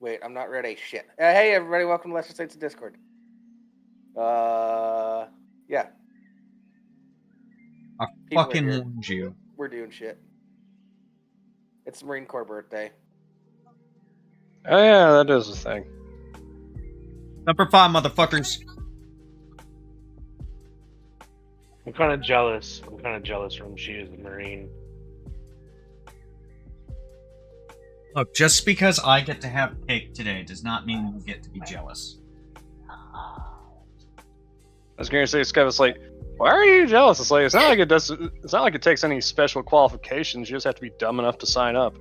Wait, I'm not ready. Shit. Hey, everybody, welcome to Lesser States of Discord. Yeah. I People fucking are here. warned you. We're doing shit. It's the Marine Corps birthday. Oh yeah, that is a thing. Number 5, motherfuckers. I'm kind of jealous. Rimshee is a Marine. Look, just because I get to have cake today does not mean you get to be jealous. I was gonna say, Scott was like, "Why are you jealous?" It's like it's not like it does. It's not like it takes any special qualifications. You just have to be dumb enough to sign up.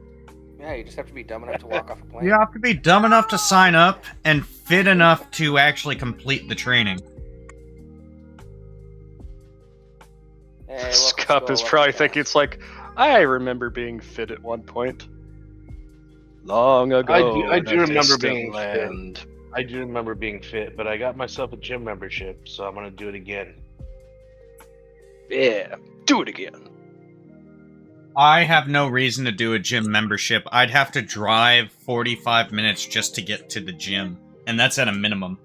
Yeah, you just have to be dumb enough to walk off a plane. You have to be dumb enough to sign up and fit enough to actually complete the training. Hey, Scup is probably thinking it's like, I remember being fit at one point. Long ago. I do in a remember distant being land. fit. I do remember being fit, but I got myself a gym membership, so I'm gonna do it again. Yeah, do it again. I have no reason to do a gym membership. I'd have to drive 45 minutes just to get to the gym, and that's at a minimum.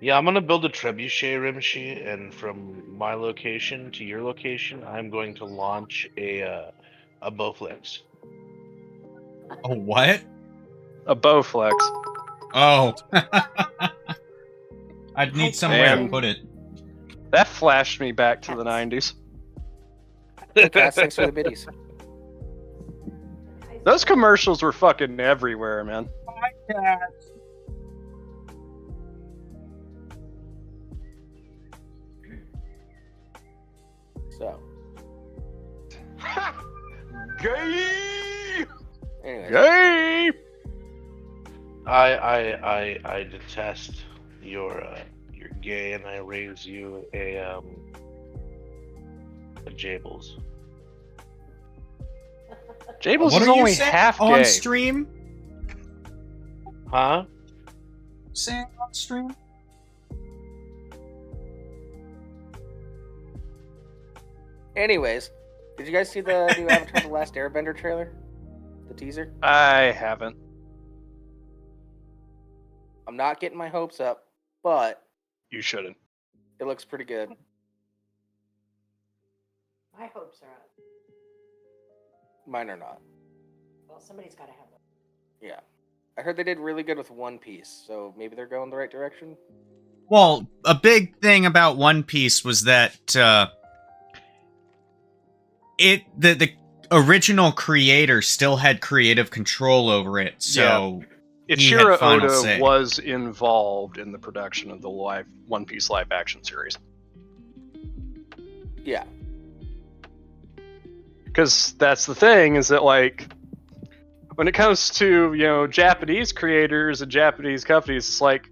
Yeah, I'm gonna build a trebuchet, Rimshee, and from my location to your location, I'm going to launch a Bowflex. Oh, what? A Bowflex. Oh. I'd need somewhere to put it. That flashed me back to the 90s. Cats, thanks for the biddies. Those commercials were fucking everywhere, man. So. Gay! Anyways. Gay! I detest your gay, and I raise you a Jables. Jables What is are you only saying half on gay. stream? Huh? Saying on stream? Anyways, did you guys see the new Avatar: The Last Airbender trailer? The teaser? I haven't. I'm not getting my hopes up, but You shouldn't. it looks pretty good. My hopes are up. Mine are not. Well, somebody's got to have them. Yeah. I heard they did really good with One Piece, so maybe they're going the right direction. Well, a big thing about One Piece was that the original creator still had creative control over it, so he had Ichiro final Oda say. was involved in the production of the One Piece live action series. Yeah. Because that's the thing, is that, like, when it comes to, Japanese creators and Japanese companies, it's like,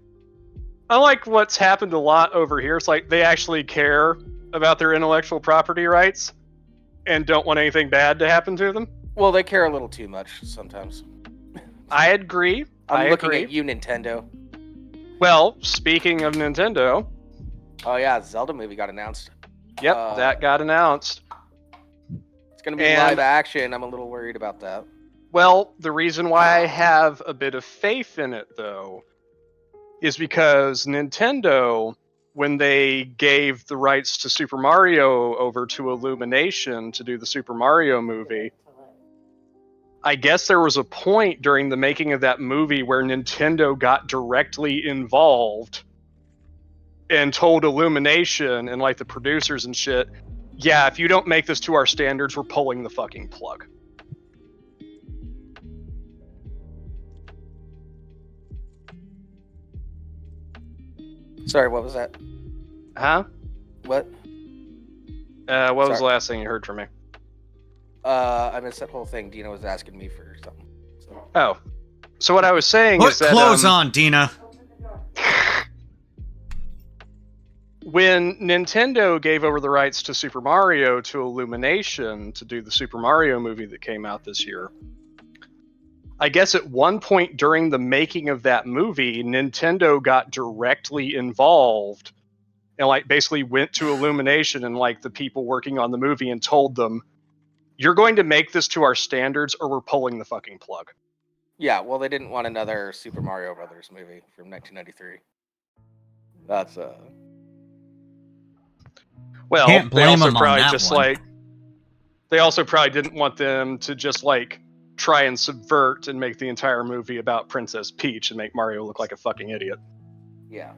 unlike what's happened a lot over here, it's like they actually care about their intellectual property rights and don't want anything bad to happen to them. Well, they care a little too much sometimes. I agree. I'm looking at you, Nintendo. Well, speaking of Nintendo... Oh yeah, Zelda movie got announced. Yep, that got announced. It's going to be live action. I'm a little worried about that. Well, the reason why I have a bit of faith in it, though, is because Nintendo, when they gave the rights to Super Mario over to Illumination to do the Super Mario movie, I guess there was a point during the making of that movie where Nintendo got directly involved and told Illumination and, like, the producers and shit, yeah, if you don't make this to our standards, we're pulling the fucking plug. Sorry, what was that? Huh? What? What was the last thing you heard from me? I missed that whole thing. Deana was asking me for something. So. Oh. So what I was saying is that... Put clothes on, Deana! When Nintendo gave over the rights to Super Mario to Illumination to do the Super Mario movie that came out this year, I guess at one point during the making of that movie, Nintendo got directly involved and, like, basically went to Illumination and, like, the people working on the movie and told them, you're going to make this to our standards or we're pulling the fucking plug. Yeah, well, they didn't want another Super Mario Brothers movie from 1993. That's Well, Can't they blame also them on probably that just one. like they also probably didn't want them to just like try and subvert and make the entire movie about Princess Peach and make Mario look like a fucking idiot. yeah.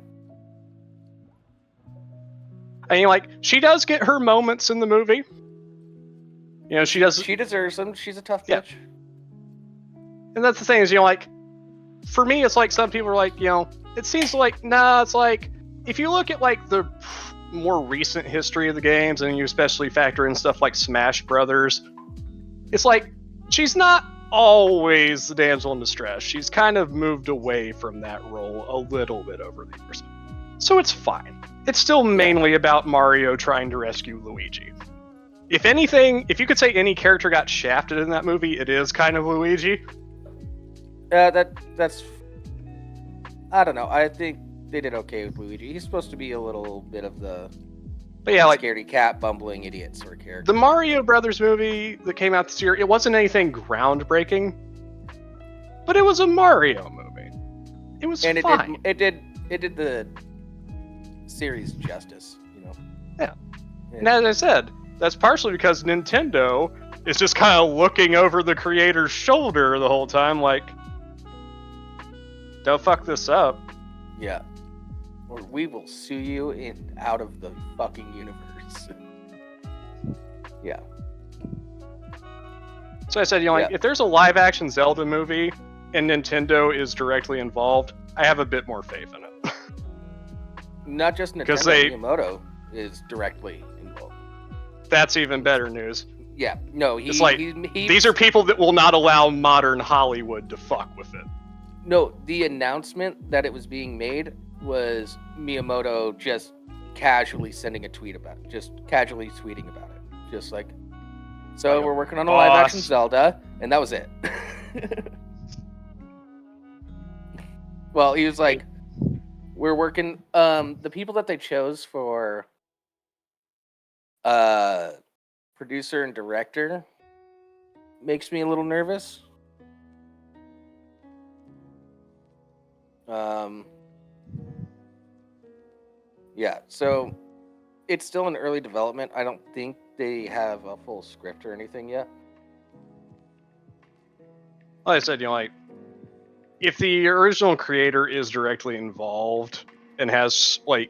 I mean, like, she does get her moments in the movie. You know, she does. She deserves them. She's a tough Yeah. bitch. And that's the thing is, you know, like, for me, it's like some people are like, you know, it seems like, nah, it's like, if you look at, like, the more recent history of the games, and you especially factor in stuff like Smash Brothers, it's like, she's not always the damsel in distress. She's kind of moved away from that role a little bit over the years. So it's fine. It's still mainly about Mario trying to rescue Luigi. If anything, if you could say any character got shafted in that movie, it is kind of Luigi. That's. I don't know. I think they did okay with Luigi. He's supposed to be a little bit of the But yeah, like scaredy cat, bumbling idiot sort of character. the Mario Brothers movie that came out this year, it wasn't anything groundbreaking, but it was a Mario movie. It was and fine. it did the series justice, you know. Yeah. And as I said, that's partially because Nintendo is just kind of looking over the creator's shoulder the whole time, like, don't fuck this up. Yeah. Or we will sue you out of the fucking universe. Yeah. So I said, you know, like, Yeah. if there's a live-action Zelda movie and Nintendo is directly involved, I have a bit more faith in it. Not just Nintendo, Miyamoto is directly involved. That's even better news. Yeah. No, It's like, he these are people that will not allow modern Hollywood to fuck with it. No, the announcement that it was being made was Miyamoto just casually sending a tweet about it, just casually tweeting about it. Just like, so Like a we're working on a live action boss. Zelda, and that was it. Well, he was like, we're working, the people that they chose for producer and director makes me a little nervous. Yeah, so it's still in early development. I don't think they have a full script or anything yet. Like I said, you know, like, if the original creator is directly involved and has, like,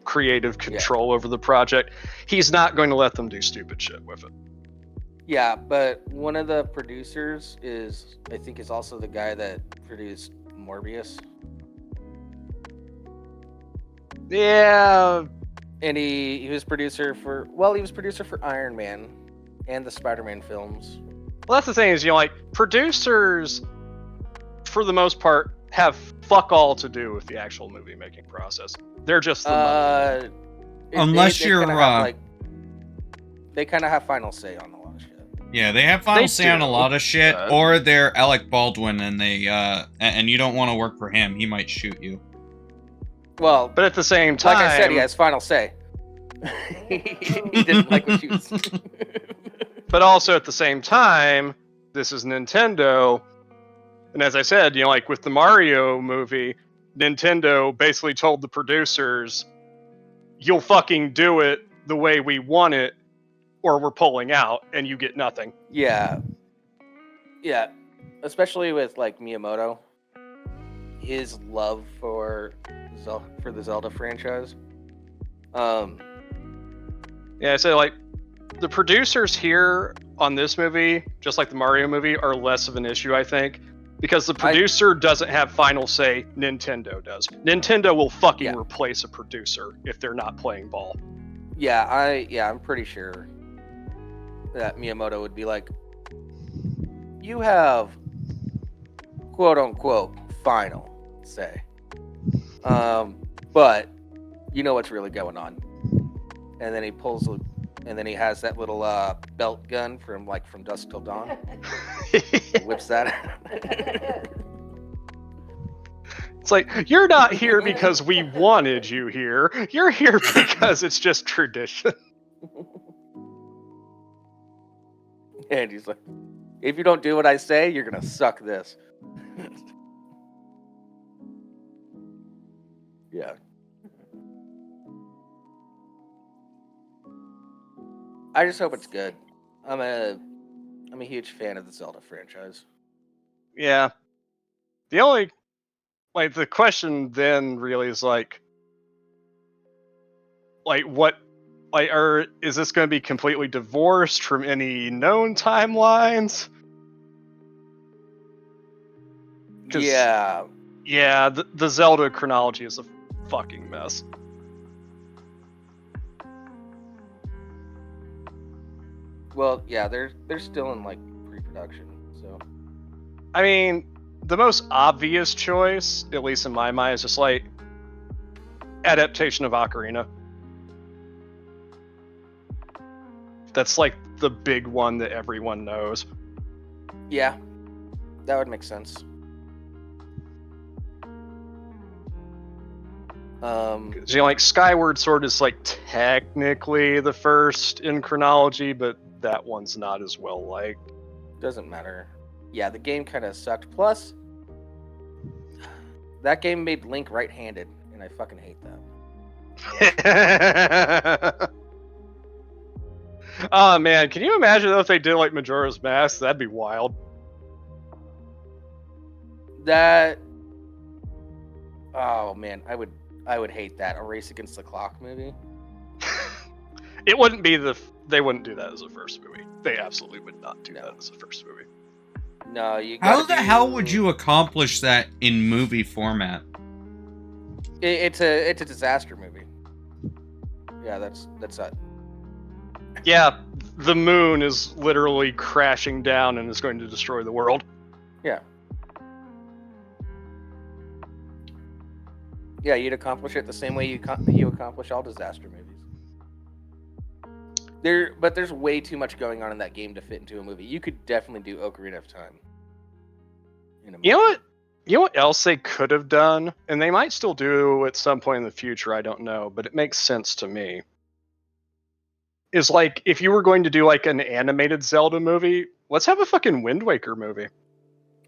creative control over the project, he's not going to let them do stupid shit with it. Yeah, but one of the producers I think is also the guy that produced Morbius. Yeah. And he was producer for Iron Man and the Spider-Man films. Well, that's the thing is, you know, like, producers, for the most part, have fuck all to do with the actual movie making process. They're just the money. Unless you're they kind of have final say on a lot of shit. Yeah, they have final say on a lot of shit, but- or they're Alec Baldwin and they and you don't want to work for him. He might shoot you. Well, But at the same time, like I said, he has final say. He didn't like what you was. But also at the same time, this is Nintendo. And as I said, you know, like with the Mario movie, Nintendo basically told the producers, you'll fucking do it the way we want it, or we're pulling out and you get nothing. Yeah. Yeah. Especially with like Miyamoto. His love for the Zelda franchise. Yeah, I say like the producers here on this movie, just like the Mario movie, are less of an issue, I think. Because the producer doesn't have final say, Nintendo does. Nintendo will fucking replace a producer if they're not playing ball. Yeah, I'm pretty sure that Miyamoto would be like, you have quote unquote final say. But you know what's really going on. And then he has that little belt gun from Dusk Till Dawn. Whips that out. It's like, you're not here because we wanted you here. You're here because it's just tradition. And he's like, If you don't do what I say, you're gonna suck this. Yeah. I just hope it's good. I'm a huge fan of the Zelda franchise. Yeah. The only, like, the question then really is like what, like, is this going to be completely divorced from any known timelines? Yeah. Yeah, the Zelda chronology is a fucking mess. Well, yeah, they're still in like pre-production, so. I mean, the most obvious choice, at least in my mind, is just like adaptation of Ocarina. That's like the big one that everyone knows. Yeah, that would make sense. You know, like Skyward Sword is like technically the first in chronology, but that one's not as well liked. Doesn't matter. Yeah, the game kind of sucked. Plus, that game made Link right-handed, and I fucking hate that. Oh man, can you imagine if they did like Majora's Mask? That'd be wild. That. Oh man, I would hate that. A Race Against the Clock movie. It wouldn't be they wouldn't do that as a first movie. They absolutely would not do that as a first movie. No, you. How the hell would you accomplish that in movie format? It's a disaster movie. Yeah, that's it. Yeah, the moon is literally crashing down and is going to destroy the world. Yeah. Yeah, you'd accomplish it the same way you accomplish all disaster movies. But there's way too much going on in that game to fit into a movie. You could definitely do Ocarina of Time. You know what? You know what else they could have done, and they might still do at some point in the future. I don't know, but it makes sense to me. Is like if you were going to do like an animated Zelda movie, let's have a fucking Wind Waker movie.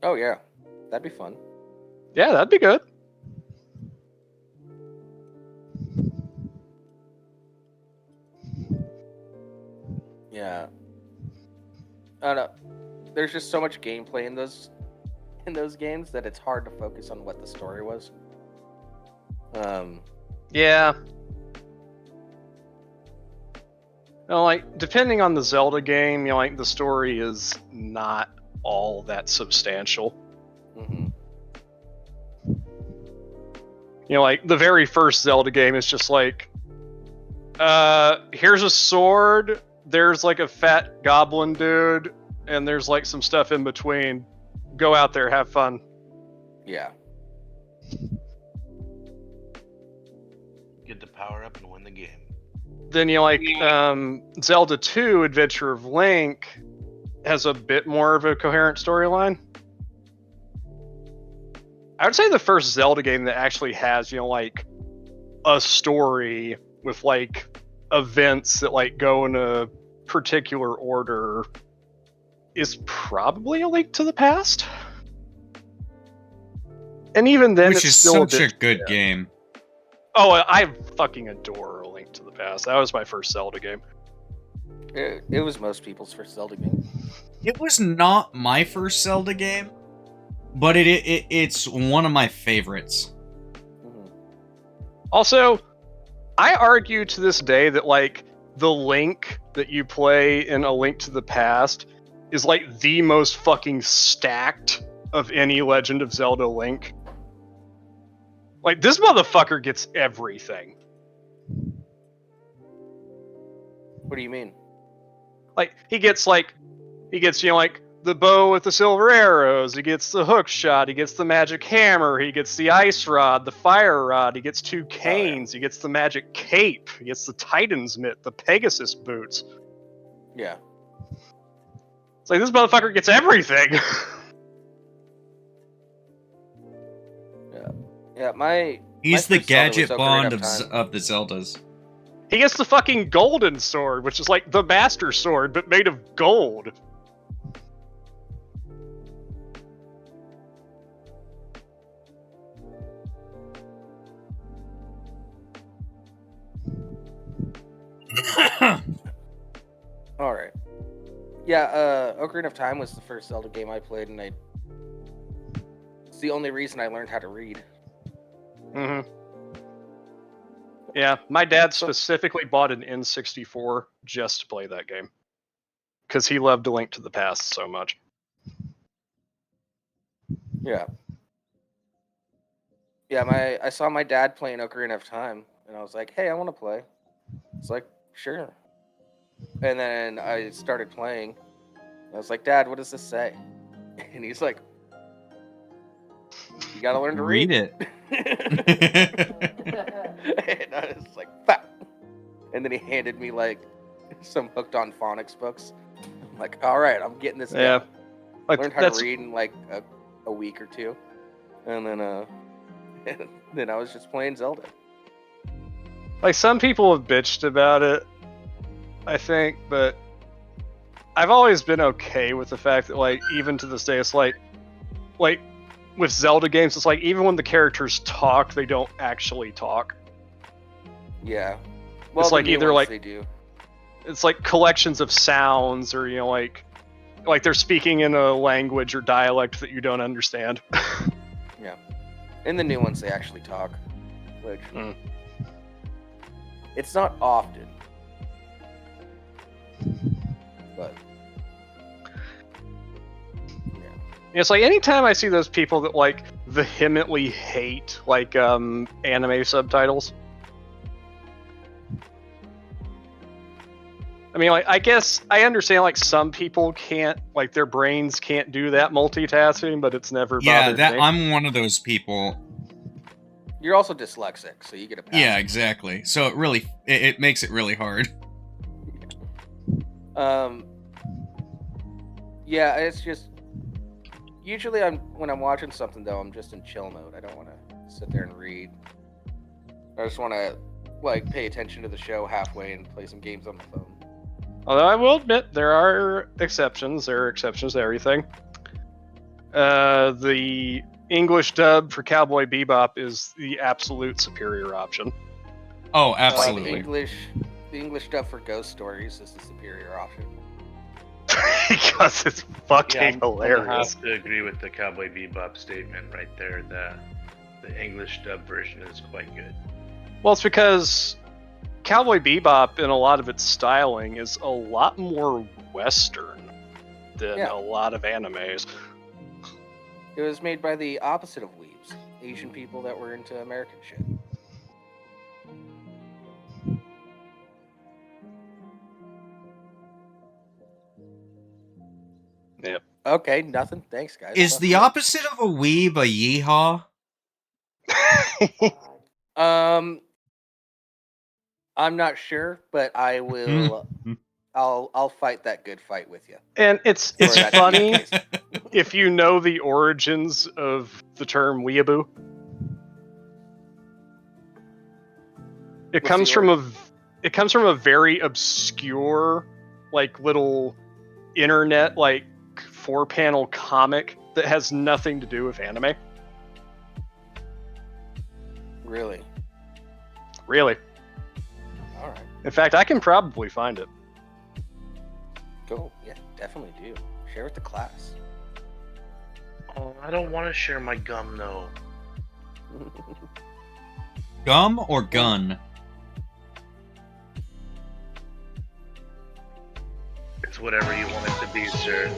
Oh yeah, that'd be fun. Yeah, that'd be good. Yeah. I don't know. There's just so much gameplay in those games that it's hard to focus on what the story was. Yeah. You know, like depending on the Zelda game, you know, like the story is not all that substantial. Mm-hmm. You know, like the very first Zelda game is just like, here's a sword, there's like a fat goblin dude, and there's like some stuff in between. Go out there, have fun. Yeah. Get the power up and win the game. Then you know, like Zelda 2 Adventure of Link has a bit more of a coherent storyline. I would say the first Zelda game that actually has, you know, like a story with like events that like go in a particular order is probably A Link to the Past. And even then, Which it's is still such a good game. Oh, I fucking adore A Link to the Past. That was my first Zelda game. It was most people's first Zelda game. It was not my first Zelda game, but it's one of my favorites. Mm-hmm. Also, I argue to this day that like the Link that you play in A Link to the Past is like the most fucking stacked of any Legend of Zelda Link. Like this motherfucker gets everything. What do you mean? Like he gets you know like the bow with the silver arrows, he gets the hook shot, he gets the magic hammer, he gets the ice rod, the fire rod, he gets 2 canes, he gets the magic cape, he gets the Titan's mitt, the Pegasus boots. Yeah. It's like this motherfucker gets everything. Yeah, He's my the first Zelda gadget was bond Ocarina Time. of the Zeldas. He gets the fucking golden sword, which is like the master sword, but made of gold. All right. Yeah, Ocarina of Time was the first Zelda game I played, and it's the only reason I learned how to read. Mm-hmm. Yeah, my dad specifically bought an N64 just to play that game. Because he loved A Link to the Past so much. Yeah. Yeah, I saw my dad playing Ocarina of Time, and I was like, hey, I want to play. It's like, sure. And then I started playing. I was like, Dad, what does this say? And he's like, you gotta learn to read. Read And I was like, fuck. And then he handed me like some Hooked on Phonics books. I'm like, all right, I'm getting this Yeah. down. Like, Learned how to read in like a week or two. And then then I was just playing Zelda. Like, some people have bitched about it, I think, but I've always been okay with the fact that, like, even to this day, it's like with Zelda games, it's like even when the characters talk, they don't actually talk. Yeah. Well, It's like the new either ones, like they do. It's like collections of sounds, or like they're speaking in a language or dialect that you don't understand. Yeah. In the new ones, they actually talk, which it's not often, but yeah. It's like anytime I see those people that like vehemently hate like anime subtitles. I mean, like, I guess I understand like some people can't, like, their brains can't do that multitasking, but it's never bothered me. I'm one of those people. You're also dyslexic, so you get a pass. Yeah, exactly. So it makes it really hard. Yeah, it's just usually when I'm watching something though, I'm just in chill mode. I don't want to sit there and read. I just want to like pay attention to the show halfway and play some games on the phone. Although I will admit there are exceptions. There are exceptions to everything. The English dub for Cowboy Bebop is the absolute superior option. Oh, absolutely. The English dub for Ghost Stories is the superior option. Because it's fucking hilarious. I have to agree with the Cowboy Bebop statement right there. The English dub version is quite good. Well, it's because Cowboy Bebop, in a lot of its styling, is a lot more Western than a lot of animes. It was made by the opposite of weebs, Asian people that were into American shit. Yep. Okay, nothing. Thanks, guys. Is the opposite of a weeb a yeehaw? I'm not sure, but I will. I'll fight that good fight with you. And it's funny if you know the origins of the term weeaboo. It comes from a very obscure, like, little internet, like, 4-panel comic that has nothing to do with anime. Really? Really. All right. In fact, I can probably find it. Cool. Yeah, definitely do. Share with the class. Oh, I don't want to share my gum, though. Gum or gun? It's whatever you want it to be, sir.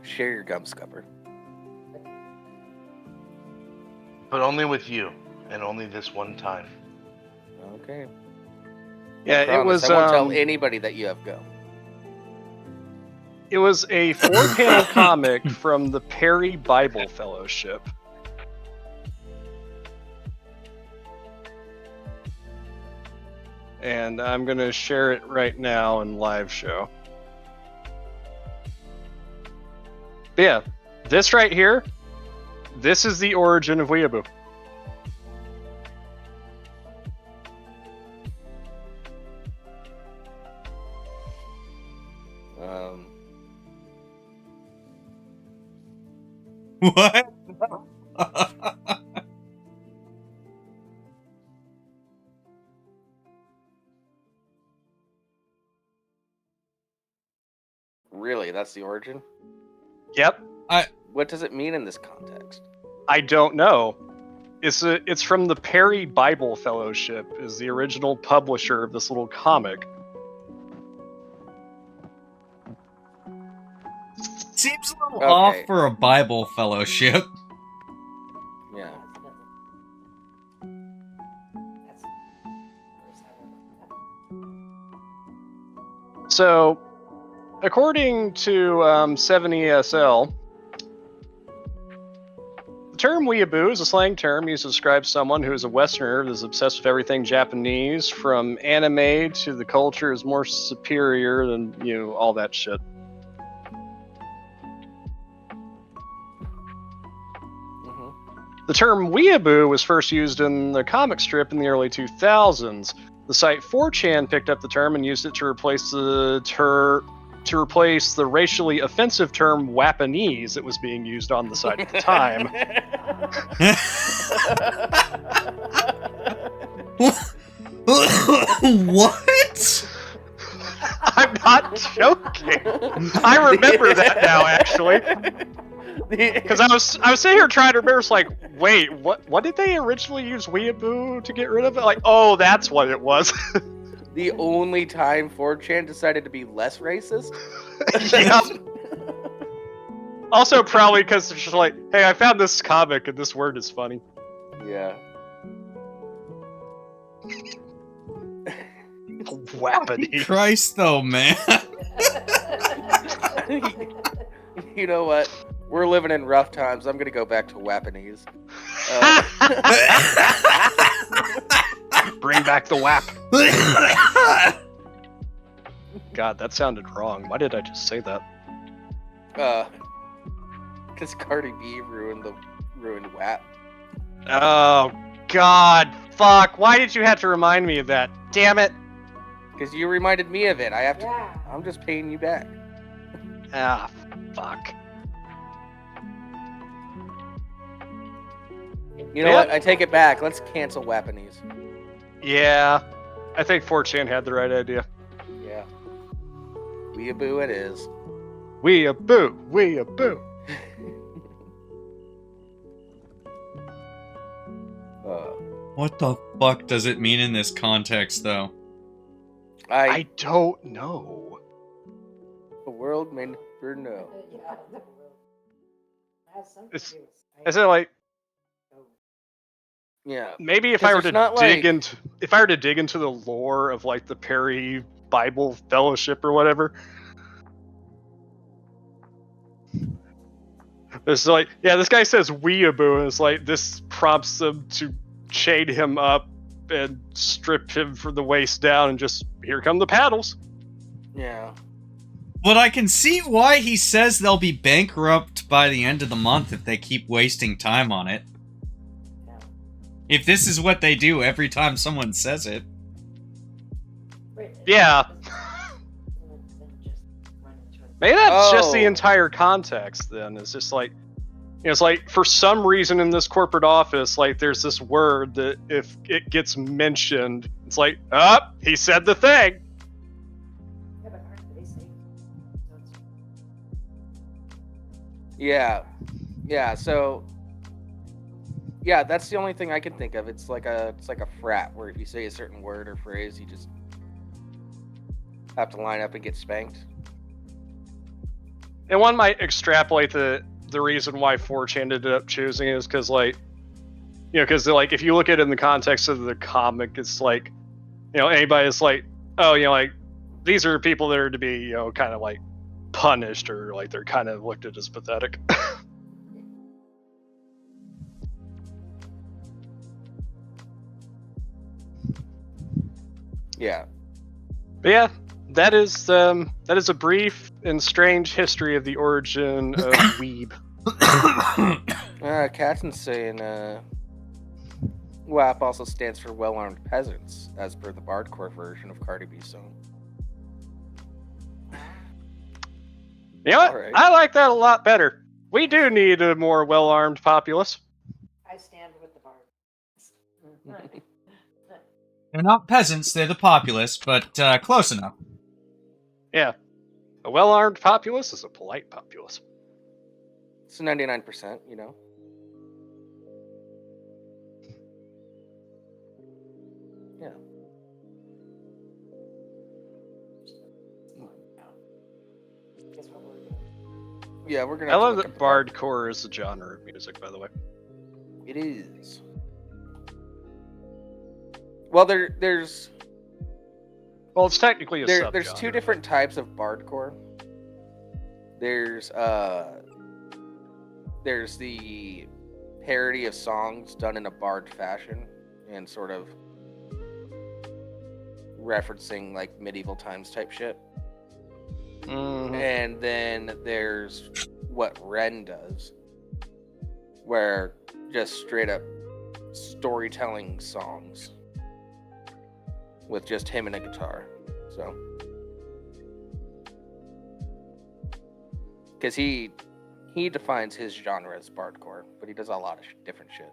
Share your gum, Scupper. But only with you, and only this one time. Okay. Yeah, it was. I won't tell anybody that you have gum. It was a 4-panel comic from the Perry Bible Fellowship. And I'm going to share it right now in live show. But yeah, this right here, this is the origin of weeaboo. What? really? That's the origin? Yep. What does it mean in this context? I don't know. It's from the Perry Bible Fellowship, is the original publisher of this little comic. Seems a little Okay. off for a Bible fellowship. Yeah. That's So, according to 7ESL, the term weeaboo is a slang term used to describe someone who is a Westerner that is obsessed with everything Japanese, from anime to the culture is more superior than, all that shit. Mm-hmm. The term weeaboo was first used in the comic strip in the early 2000s. The site 4chan picked up the term and used it to replace the racially offensive term Wapanese that was being used on the site at the time. What? I'm not joking. I remember that now, actually, because I was sitting here trying to remember. It's like, wait, what did they originally use weeaboo to get rid of it? Like, oh, that's what it was. The only time 4chan decided to be less racist? Yep. Also, probably because it's just like, hey, I found this comic and this word is funny. Yeah. Wapanese. Christ, though, man. You know what? We're living in rough times. I'm gonna go back to Wapanese. Bring back the WAP. God, that sounded wrong. Why did I just say that? Because Cardi B ruined WAP. Oh, God. Fuck. Why did you have to remind me of that? Damn it. Because you reminded me of it. I have to. Yeah. I'm just paying you back. Ah, fuck. You know what? I take it back. Let's cancel Wapanese. Yeah. I think 4chan had the right idea. Yeah. Weeaboo it is. Weeaboo. Weeaboo. What the fuck does it mean in this context, though? I don't know. The world may never know. Yeah, the world has something It's- to do with Is it like, Yeah. maybe if 'Cause I were there's to not, dig like- into the lore of like the Perry Bible Fellowship or whatever, it's like, yeah, this guy says weeaboo, and it's like this prompts them to chain him up and strip him from the waist down, and just here come the paddles. Yeah. But I can see why he says they'll be bankrupt by the end of the month if they keep wasting time on it. Yeah. If this is what they do every time someone says it. Wait, Yeah. then just run into it. Maybe that's just the Oh. entire context. Then it's just like, it's like for some reason in this corporate office, like there's this word that if it gets mentioned, it's like, he said the thing. Yeah, but aren't they safe? So it's- Yeah. Yeah. So. Yeah, that's the only thing I can think of. It's like a frat where if you say a certain word or phrase, you just have to line up and get spanked. And one might extrapolate the reason why 4chan ended up choosing it is because, like, because like if you look at it in the context of the comic, it's like, anybody is like, oh, like these are people that are to be, kind of like punished, or like they're kind of looked at as pathetic. Yeah. But yeah, that is a brief and strange history of the origin of weeb. Catton's saying WAP also stands for well-armed peasants, as per the Bardcore version of Cardi B's song. You know what? Alright. I like that a lot better. We do need a more well-armed populace. I stand with the bard. They're not peasants, they're the populace, but close enough. Yeah. A well-armed populace is a polite populace. It's 99%, you know. Yeah. Guess what we're doing? Yeah, we're gonna I have to love look that up the bard. bardcore is a genre of music, by the way. It is. Well, there's Well, it's technically a subgenre. there's two different types of bardcore. There's the parody of songs done in a bard fashion and sort of referencing like medieval times type shit. Mhm. And then there's what Ren does, where just straight up storytelling songs with just him and a guitar. So, because he defines his genre as bardcore, but he does a lot of different shit.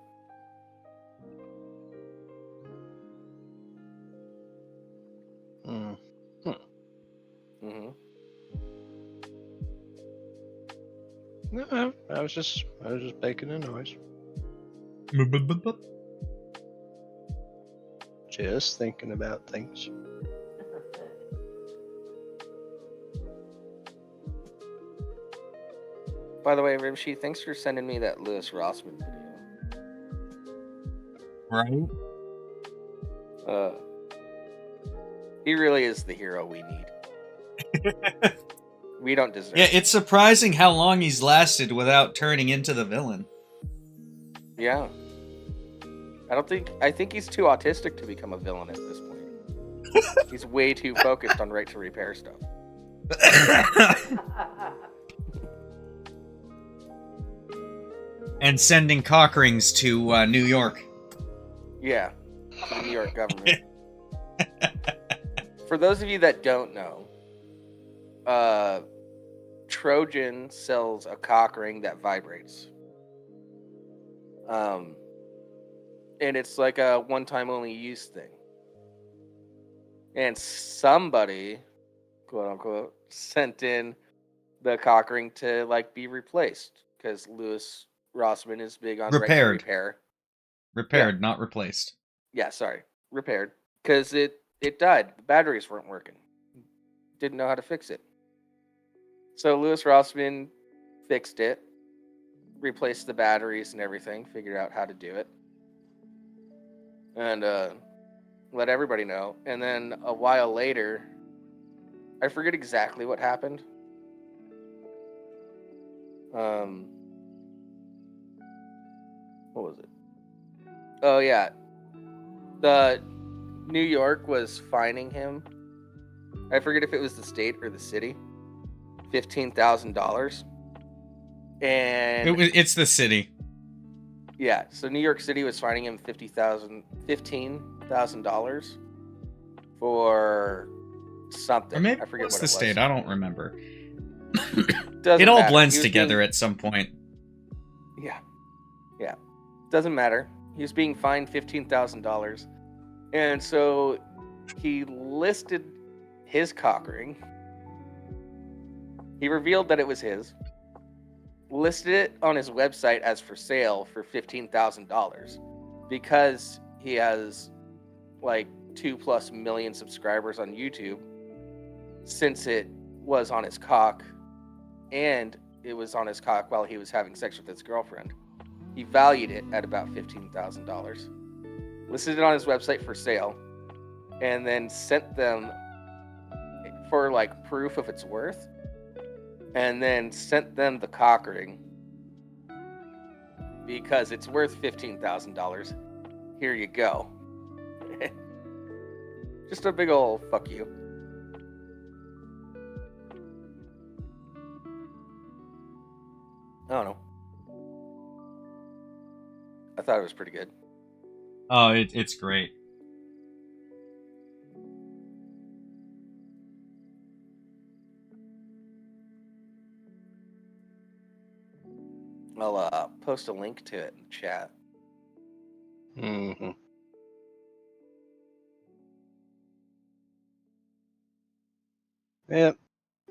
Mm. Hmm. No, I was just making a noise. Just thinking about things. By the way, Rimshee, thanks for sending me that Louis Rossman video. Right? He really is the hero we need. We don't deserve Yeah, it. it's surprising how long he's lasted without turning into the villain. Yeah. I think he's too autistic to become a villain at this point. He's way too focused on right to repair stuff. And sending cock rings to New York. Yeah. To the New York government. For those of you that don't know, Trojan sells a cock ring that vibrates. And it's like a one-time only use thing. And somebody, quote unquote, sent in the cock ring to like be replaced because Louis Rossman is big on right to Repaired. repair. Repaired, not replaced. Yeah, sorry, repaired because it died. The batteries weren't working. Didn't know how to fix it. So Louis Rossman fixed it, replaced the batteries and everything, figured out how to do it, and let everybody know. And then a while later, I forget exactly what happened. What was it? Oh yeah, the New York was fining him. I forget if it was the state or the city. $15,000. And It's the city. yeah, so New York City was fining him $15,000 for something. Or maybe I forget it's what the it state. was. I don't remember. Doesn't It all matter. blends He was together being- at some point. Yeah. Doesn't matter. He was being fined $15,000. And so he listed his cock ring. He revealed that it was his. Listed it on his website as for sale for $15,000 because he has like 2+ million subscribers on YouTube. Since it was on his cock and it was on his cock while he was having sex with his girlfriend, he valued it at about $15,000. Listed it on his website for sale, and then sent them for like proof of its worth, and then sent them the cock ring because it's worth $15,000. Here you go. Just a big ol' fuck you. I don't know. I thought it was pretty good. Oh, it's great. I'll post a link to it in the chat. Mm-hmm. Yep.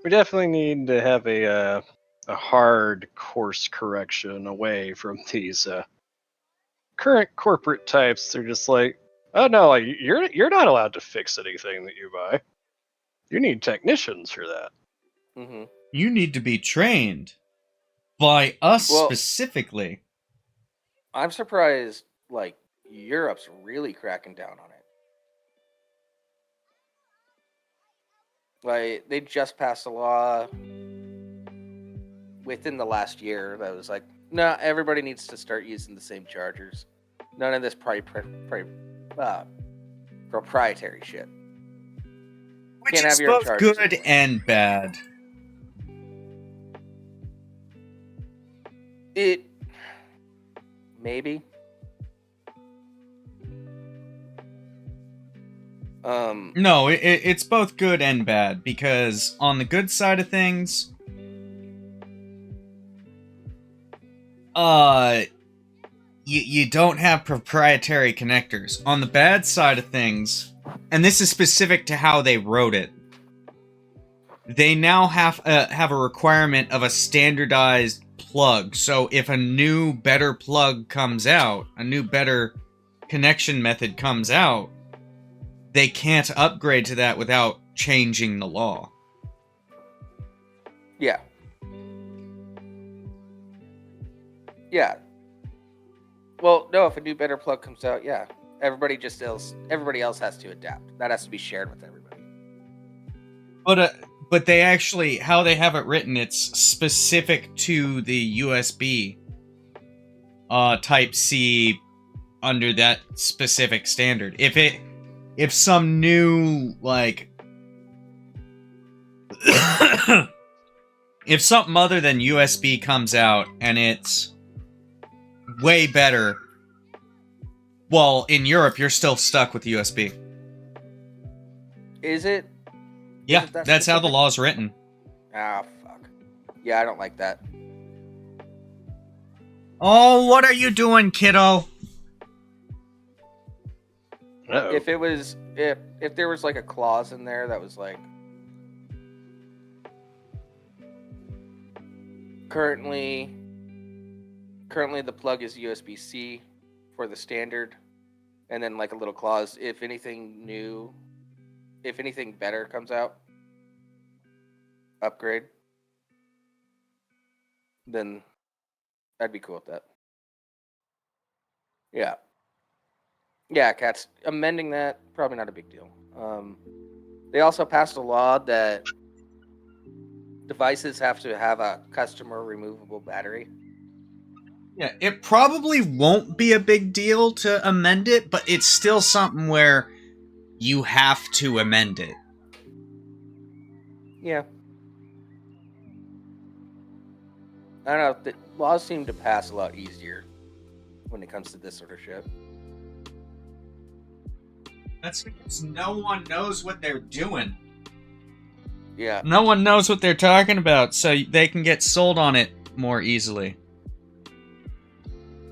We definitely need to have a hard course correction away from these current corporate types. They're just like, oh no, like, you're not allowed to fix anything that you buy. You need technicians for that. Mm-hmm. You need to be trained by us Well- specifically. I'm surprised, like, Europe's really cracking down on it. Like, they just passed a law within the last year that was like, no, everybody needs to start using the same chargers. None of this proprietary shit. Which Can't is have your own both chargers good anymore. and bad. It maybe. No, it's both good and bad, because on the good side of things, you don't have proprietary connectors. On the bad side of things, and this is specific to how they wrote it, they now have a requirement of a standardized plug. So if a new, better plug comes out, a new, better connection method comes out, they can't upgrade to that without changing the law. Yeah. Yeah. Well, no, if a new better plug comes out, yeah. Everybody else has to adapt. That has to be shared with everybody. But they actually, how they have it written, it's specific to the USB Type C under that specific standard. If some new, like, if something other than USB comes out and it's way better, well, in Europe, you're still stuck with USB. Is it? Yeah, Is it that that's how the specific? law's written. Ah, fuck. Yeah, I don't like that. Oh, what are you doing, kiddo? Uh-oh. If it was, if there was like a clause in there that was like, currently the plug is USB-C for the standard, and then like a little clause, if anything better comes out, upgrade, then I'd be cool with that. Yeah. Yeah, cats. Amending that, probably not a big deal. They also passed a law that devices have to have a customer removable battery. Yeah, it probably won't be a big deal to amend it, but it's still something where you have to amend it. Yeah. I don't know. The laws seem to pass a lot easier when it comes to this sort of shit. That's because no one knows what they're doing. Yeah. No one knows what they're talking about, so they can get sold on it more easily.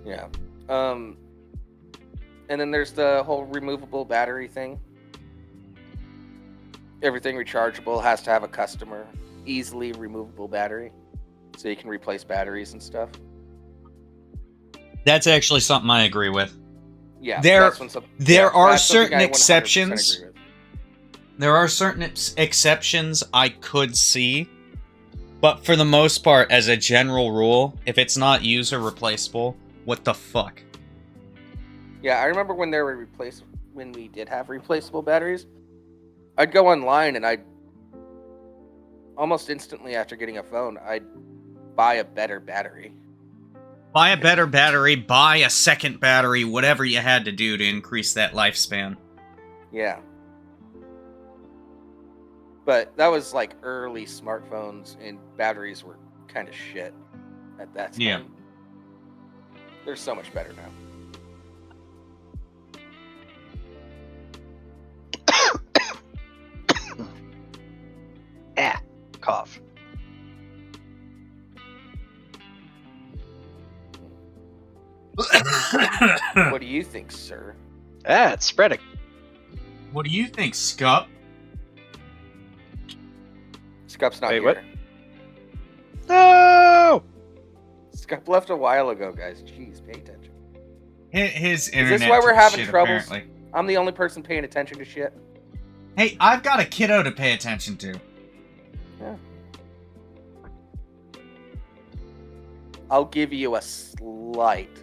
Yeah. And then there's the whole removable battery thing. Everything rechargeable has to have a customer easily removable battery, so you can replace batteries and stuff. That's actually something I agree with. Yeah. There that's when are that's something certain I 100% exceptions. agree with. There are certain exceptions I could see, but for the most part, as a general rule, if it's not user replaceable, what the fuck? Yeah, I remember when when we did have replaceable batteries, I'd go online and I'd almost instantly after getting a phone, I'd buy a better battery. Buy a better battery, buy a second battery, whatever you had to do to increase that lifespan. Yeah. But that was like early smartphones and batteries were kind of shit at that time. Yeah. They're so much better now. Cough. What do you think, sir? It's spreading. What do you think, Scup? Scup's not Wait, here. what? No! Scup left a while ago, guys. Jeez, pay attention. His internet. this why we're took having shit, troubles? Apparently. I'm the only person paying attention to shit. Hey, I've got a kiddo to pay attention to. Yeah. I'll give you a slight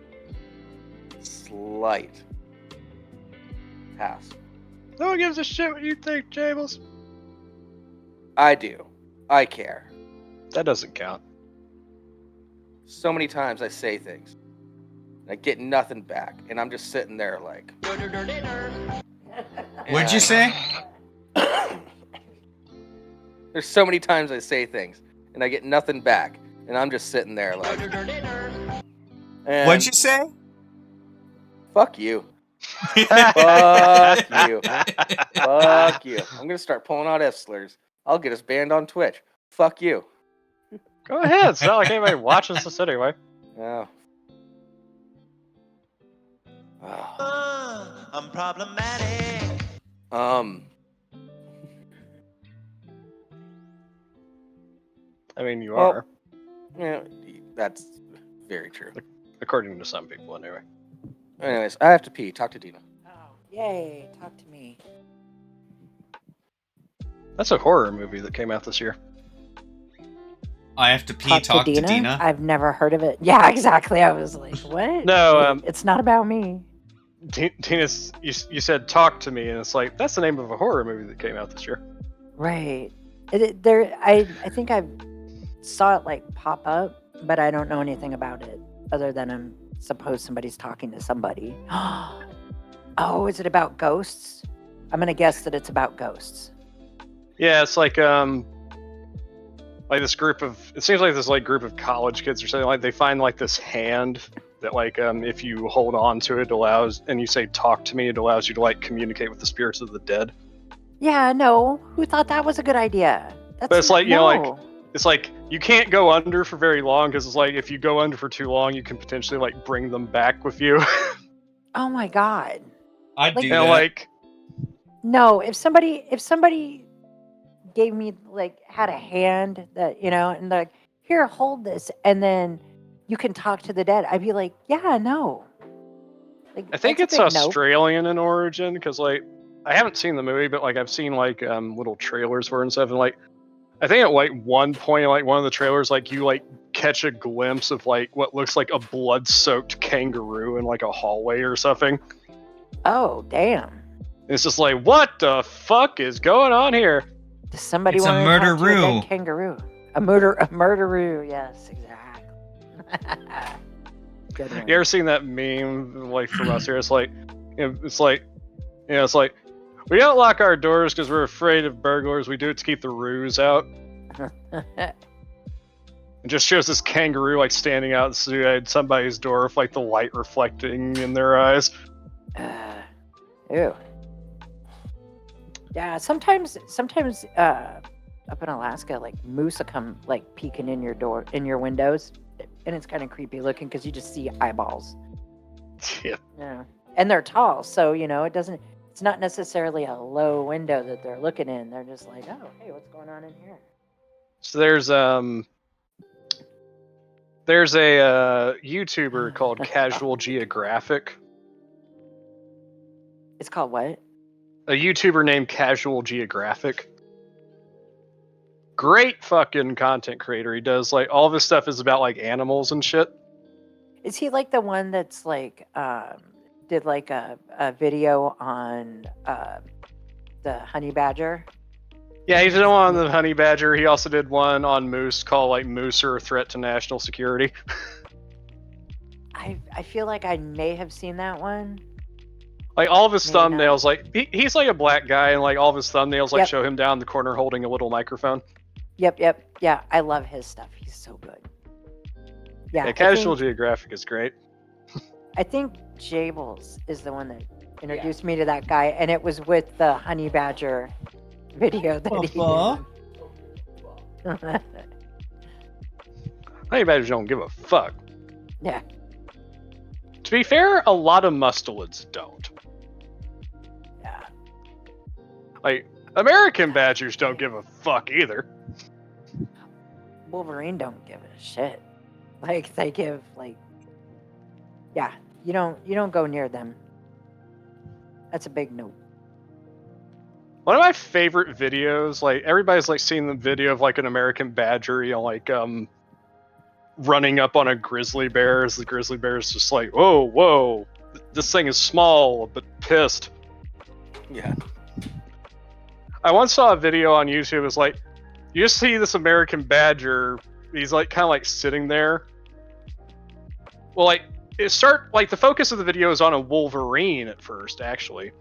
pass. No one gives a shit what you think, Jables. I do. I care. That doesn't count. So many times I say things. I get nothing back, and I'm just sitting there like. What'd you say? There's so many times I say things, and I get nothing back, and I'm just sitting there like. And What'd you say? Fuck you. Fuck you. Fuck you. I'm gonna start pulling out F slurs. I'll get us banned on Twitch. Fuck you. Go ahead. It's not like anybody watches this anyway. Oh. I'm problematic. I mean, you Well- are. Yeah, that's very true. According to some people, anyway. Anyways, I have to pee. Talk to Deana. Oh, yay! Talk to me. That's a horror movie that came out this year. I have to pee. Talk to Deana. I've never heard of it. Yeah, exactly. I was like, what? No, it's not about me. Tina, you said talk to me, and it's like, that's the name of a horror movie that came out this year. Right. I think I saw it like pop up, but I don't know anything about it other than I'm suppose somebody's talking to somebody. Oh, is it about ghosts? I'm gonna guess that it's about ghosts. Yeah, it's like this group of, it seems like this like group of college kids or something, like they find like this hand that like if you hold on to it allows, and you say talk to me, it allows you to like communicate with the spirits of the dead. Yeah, no. Who thought that was a good idea? That's But it's like, you know, like, no. it's like you can't go under for very long, because it's like if you go under for too long, you can potentially like bring them back with you. Oh my god. I'd Like- do And that. like, No, if somebody gave me like had a hand that, you know, and like, here, hold this, and then you can talk to the dead, I'd be like, yeah, no. Like, I think that's it's a big nope. Australian in origin, because like I haven't seen the movie, but like I've seen like little trailers for it and stuff, and like I think at like one point, like one of the trailers, like you like catch a glimpse of like what looks like a blood-soaked kangaroo in like a hallway or something. Oh, damn. And it's just like, what the fuck is going on here? Does somebody It's a want to talk to a murderoo. dead kangaroo? A murderoo, yes, exactly. Good one. You ever seen that meme like from us here? It's like, it's like, it's like, we don't lock our doors because we're afraid of burglars. We do it to keep the roos out. It just shows this kangaroo like standing outside somebody's door with like the light reflecting in their eyes. Ew. Yeah, sometimes up in Alaska, like moose will come like peeking in your windows, and it's kind of creepy looking because you just see eyeballs. Yeah. Yeah, and they're tall, so you know it's not necessarily a low window that they're looking in. They're just like, oh, hey, what's going on in here? So there's a YouTuber called Casual Geographic. It's called what? A YouTuber named Casual Geographic. Great fucking content creator. He does like all of his stuff is about like animals and shit. Is he like the one that's like did like a video on the honey badger? Yeah, he did one on the honey badger. He also did one on moose called like Moose or a Threat to National Security. I feel like I may have seen that one. Like all of his Maybe not. thumbnails, like he's like a black guy, and like all of his thumbnails like Yep. show him down in the corner holding a little microphone. Yep. Yeah, I love his stuff. He's so good. Yeah, Yeah, Casual Geographic is great. I think Jables is the one that introduced me to that guy, and it was with the honey badger video that he did. Honey badgers don't give a fuck. Yeah. To be fair, a lot of mustelids don't. Yeah. Like American badgers don't give a fuck either. Wolverine don't give a shit. Like they give yeah, you don't go near them. That's a big no. One of my favorite videos, like everybody's like seen the video of like an American badger, running up on a grizzly bear as the grizzly bear is just like, whoa, this thing is small but pissed. Yeah. I once saw a video on YouTube. It was like, you just see this American badger. He's like kind of like sitting there. Well, like the focus of the video is on a wolverine at first, actually.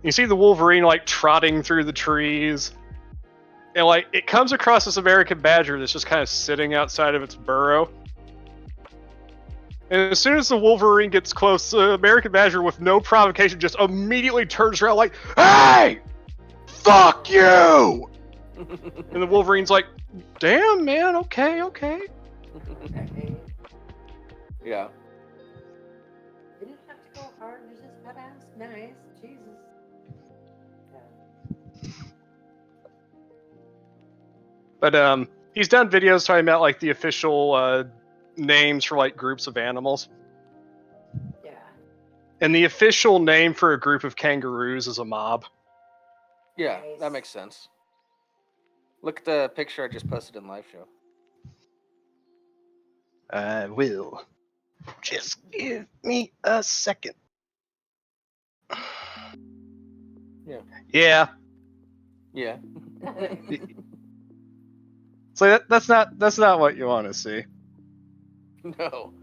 You see the wolverine like trotting through the trees, and like it comes across this American badger that's just kind of sitting outside of its burrow. And as soon as the wolverine gets close, the American badger, with no provocation, just immediately turns around like, "Hey, fuck you!" And the wolverine's like, "Damn, man, okay." Yeah. You didn't have to go hard. You just gotta ask nice. Jesus. But he's done videos talking about like the official names for like groups of animals. Yeah. And the official name for a group of kangaroos is a mob. Yeah, Nice. that makes sense. Look at the picture I just posted in live show. I will. Just give me a second. Yeah. Yeah. Yeah. So that's not what you want to see. No.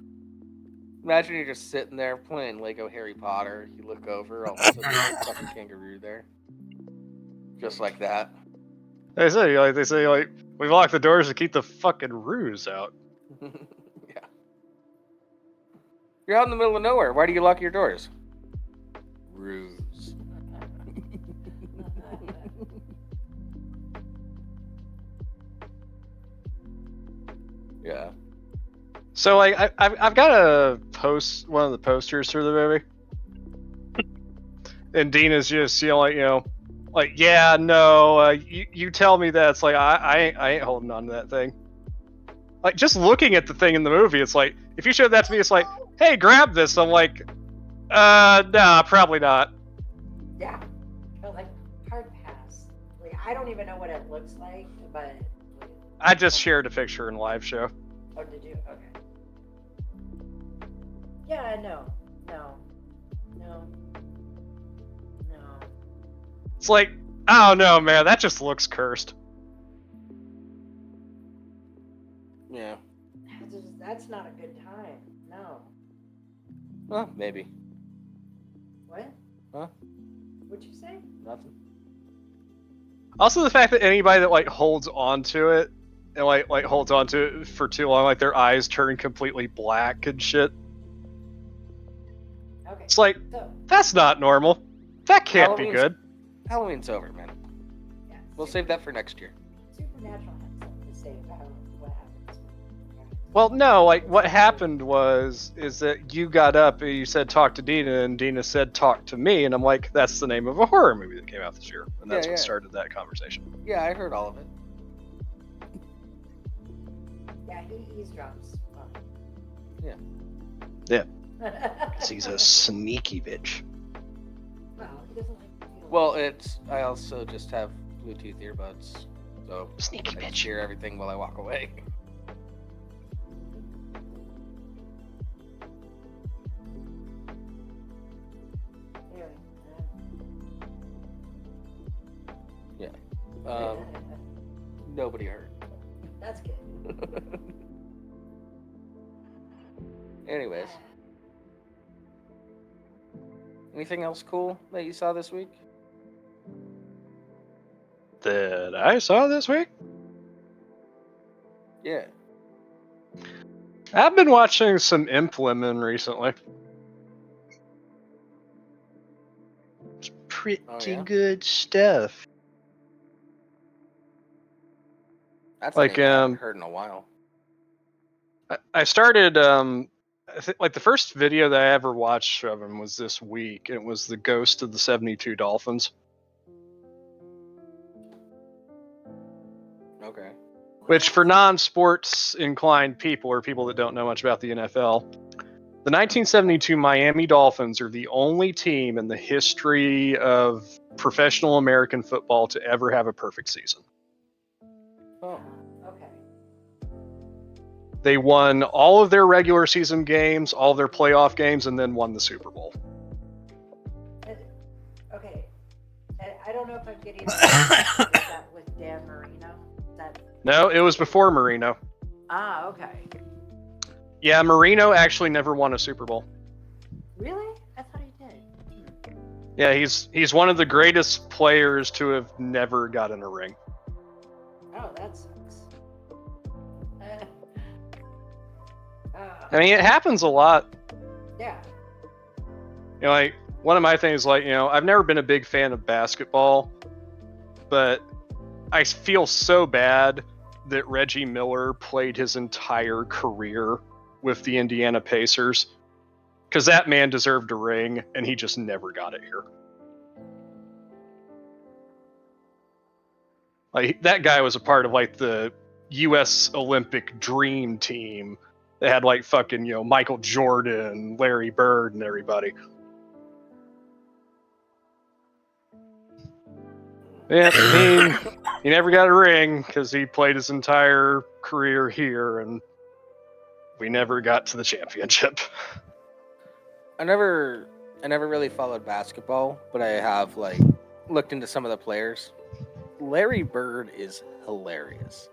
Imagine you're just sitting there playing Lego Harry Potter. You look over, all of a sudden there's a fucking kangaroo there. Just like that. They say we lock the doors to keep the fucking roos out. Yeah. You're out in the middle of nowhere. Why do you lock your doors? Ruse. Yeah. So like I've got to post one of the posters for the movie, and Deana's just yeah, no, you tell me that. It's like I ain't holding on to that thing. Like just looking at the thing in the movie, it's like if you showed that to me, it's like, hey, grab this. I'm like, nah, probably not. Yeah. But like hard pass. Like I don't even know what it looks like, but I just shared a picture in live show. Oh, did you? Okay. Yeah, no. It's like, I don't know, man. That just looks cursed. Yeah. That's not a good time. No. Well, maybe. What? Huh? What'd you say? Nothing. Also, the fact that anybody that like holds onto it and like holds onto it for too long, like their eyes turn completely black and shit. Okay. It's like, So, that's not normal. That can't be good. Halloween's over, man. yeah. We'll save that for next year. Supernatural has something to say about what happens. Well, no, like what happened is that you got up and you said talk to Deana, and Deana said talk to me, and I'm like, that's the name of a horror movie that came out this year, and that's Yeah, what yeah. started that conversation. Yeah, I heard all of it. Yeah, he eavesdrops. Yeah. Yeah. 'Cause he's a sneaky bitch. Well, he doesn't like to feel Well, I also just have Bluetooth earbuds, so Sneaky I just bitch. hear everything while I walk away. Anyway, Nobody heard. that's good. Anyways, anything else cool that you saw this week? That I saw this week? Yeah. I've been watching some Emporium recently. It's pretty yeah? good stuff. That's Like, a name I haven't heard in a while. I started, I think, like, the first video that I ever watched of him was this week. It was the Ghost of the 72 Dolphins. Okay. Which, for non-sports inclined people or people that don't know much about the NFL, the 1972 Miami Dolphins are the only team in the history of professional American football to ever have a perfect season. Oh, Okay. They won all of their regular season games, all of their playoff games, and then won the Super Bowl. Okay. I don't know if I'm getting that with Dan Marino. No, it was before Marino. Okay. Yeah, Marino actually never won a Super Bowl. Really? I thought he did. Yeah, he's one of the greatest players to have never gotten a ring. Oh, that sucks. I mean, it happens a lot. Yeah. You know, like, one of my things, like, you know, I've never been a big fan of basketball, but I feel so bad that Reggie Miller played his entire career with the Indiana Pacers, because that man deserved a ring, and he just never got it here. Like, that guy was a part of, like, the U.S. Olympic Dream Team. They had, like, fucking, you know, Michael Jordan, Larry Bird, and everybody. Yeah, he never got a ring because he played his entire career here, and we never got to the championship. I never really followed basketball, but I have like looked into some of the players. Larry Bird is hilarious.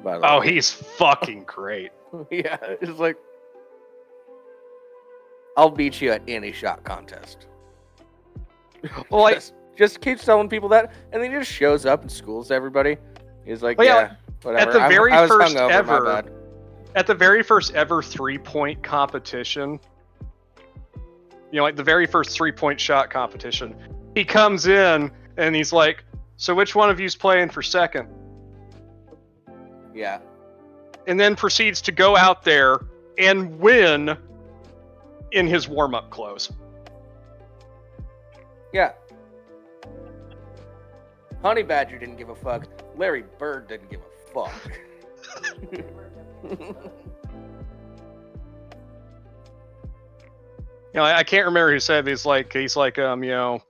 By the Oh, way. he's fucking great. Yeah, it's like I'll beat you at any shot contest. Well, like, just keeps telling people that, and then he just shows up and schools everybody. He's like, well, yeah, yeah, whatever. at the very I was first hungover, ever, my bad. at the very first ever 3-point competition, you know, like the very first 3-point shot competition, he comes in and he's like, "So which one of you's playing for second?" Yeah. And then proceeds to go out there and win in his warm-up clothes. Yeah. Honey Badger didn't give a fuck. Larry Bird didn't give a fuck. You know, I can't remember who said it. He's like, you know,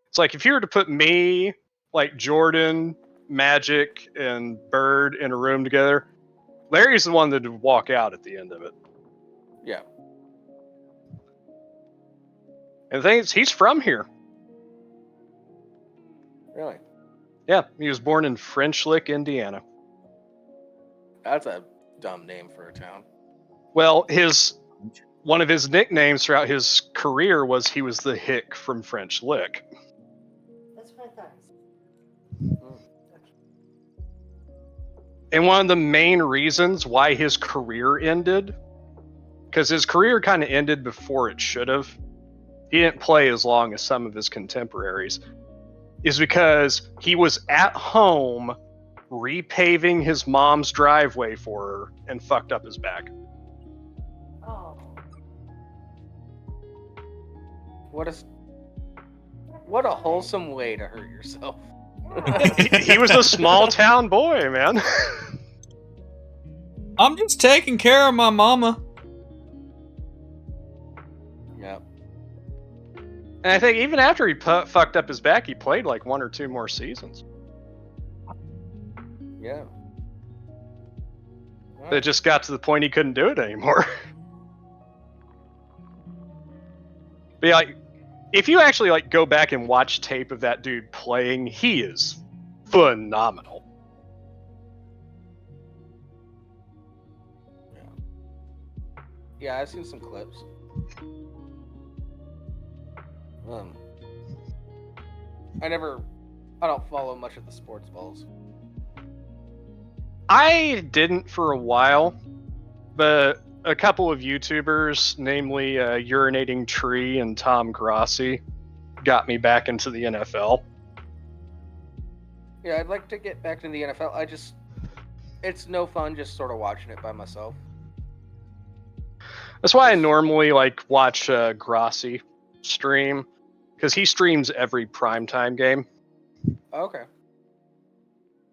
it's like if you were to put me, like Jordan, Magic, and Bird in a room together, Larry's the one that would walk out at the end of it. Yeah. And the thing is, he's from here. Really? Yeah, he was born in French Lick, Indiana. That's a dumb name for a town. Well, one of his nicknames throughout his career was he was the hick from French Lick. That's what I thought. And one of the main reasons why his career ended, because his career kind of ended before it should have, he didn't play as long as some of his contemporaries, is because he was at home repaving his mom's driveway for her and fucked up his back. Oh. What a wholesome way to hurt yourself. He was a small town boy, man. I'm just taking care of my mama. Yep. And I think even after he fucked up his back, he played like 1 or 2 more seasons. Yeah. But it just got to the point he couldn't do it anymore. But yeah, like, if you actually like go back and watch tape of that dude playing, he is phenomenal. Yeah, I've seen some clips. I don't follow much of the sports balls. I didn't for a while, but a couple of YouTubers, namely Urinating Tree and Tom Grossi, got me back into the NFL. Yeah, I'd like to get back into the NFL. It's no fun just sort of watching it by myself. That's why I normally like watch Grossi stream, because he streams every primetime game. Okay.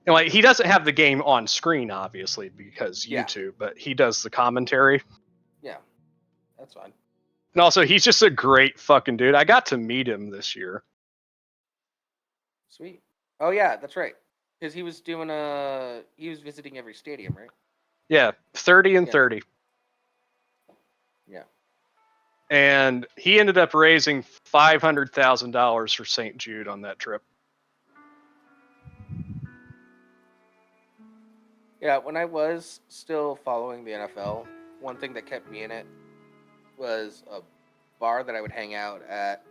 And like he doesn't have the game on screen, obviously, because Yeah. YouTube, but he does the commentary. Yeah, that's fine. And also, he's just a great fucking dude. I got to meet him this year. Sweet. Oh yeah, that's right. Because he was doing he was visiting every stadium, right? Yeah, 30 and Yeah. 30. Yeah. And he ended up raising $500,000 for St. Jude on that trip. Yeah, when I was still following the NFL, one thing that kept me in it was a bar that I would hang out at.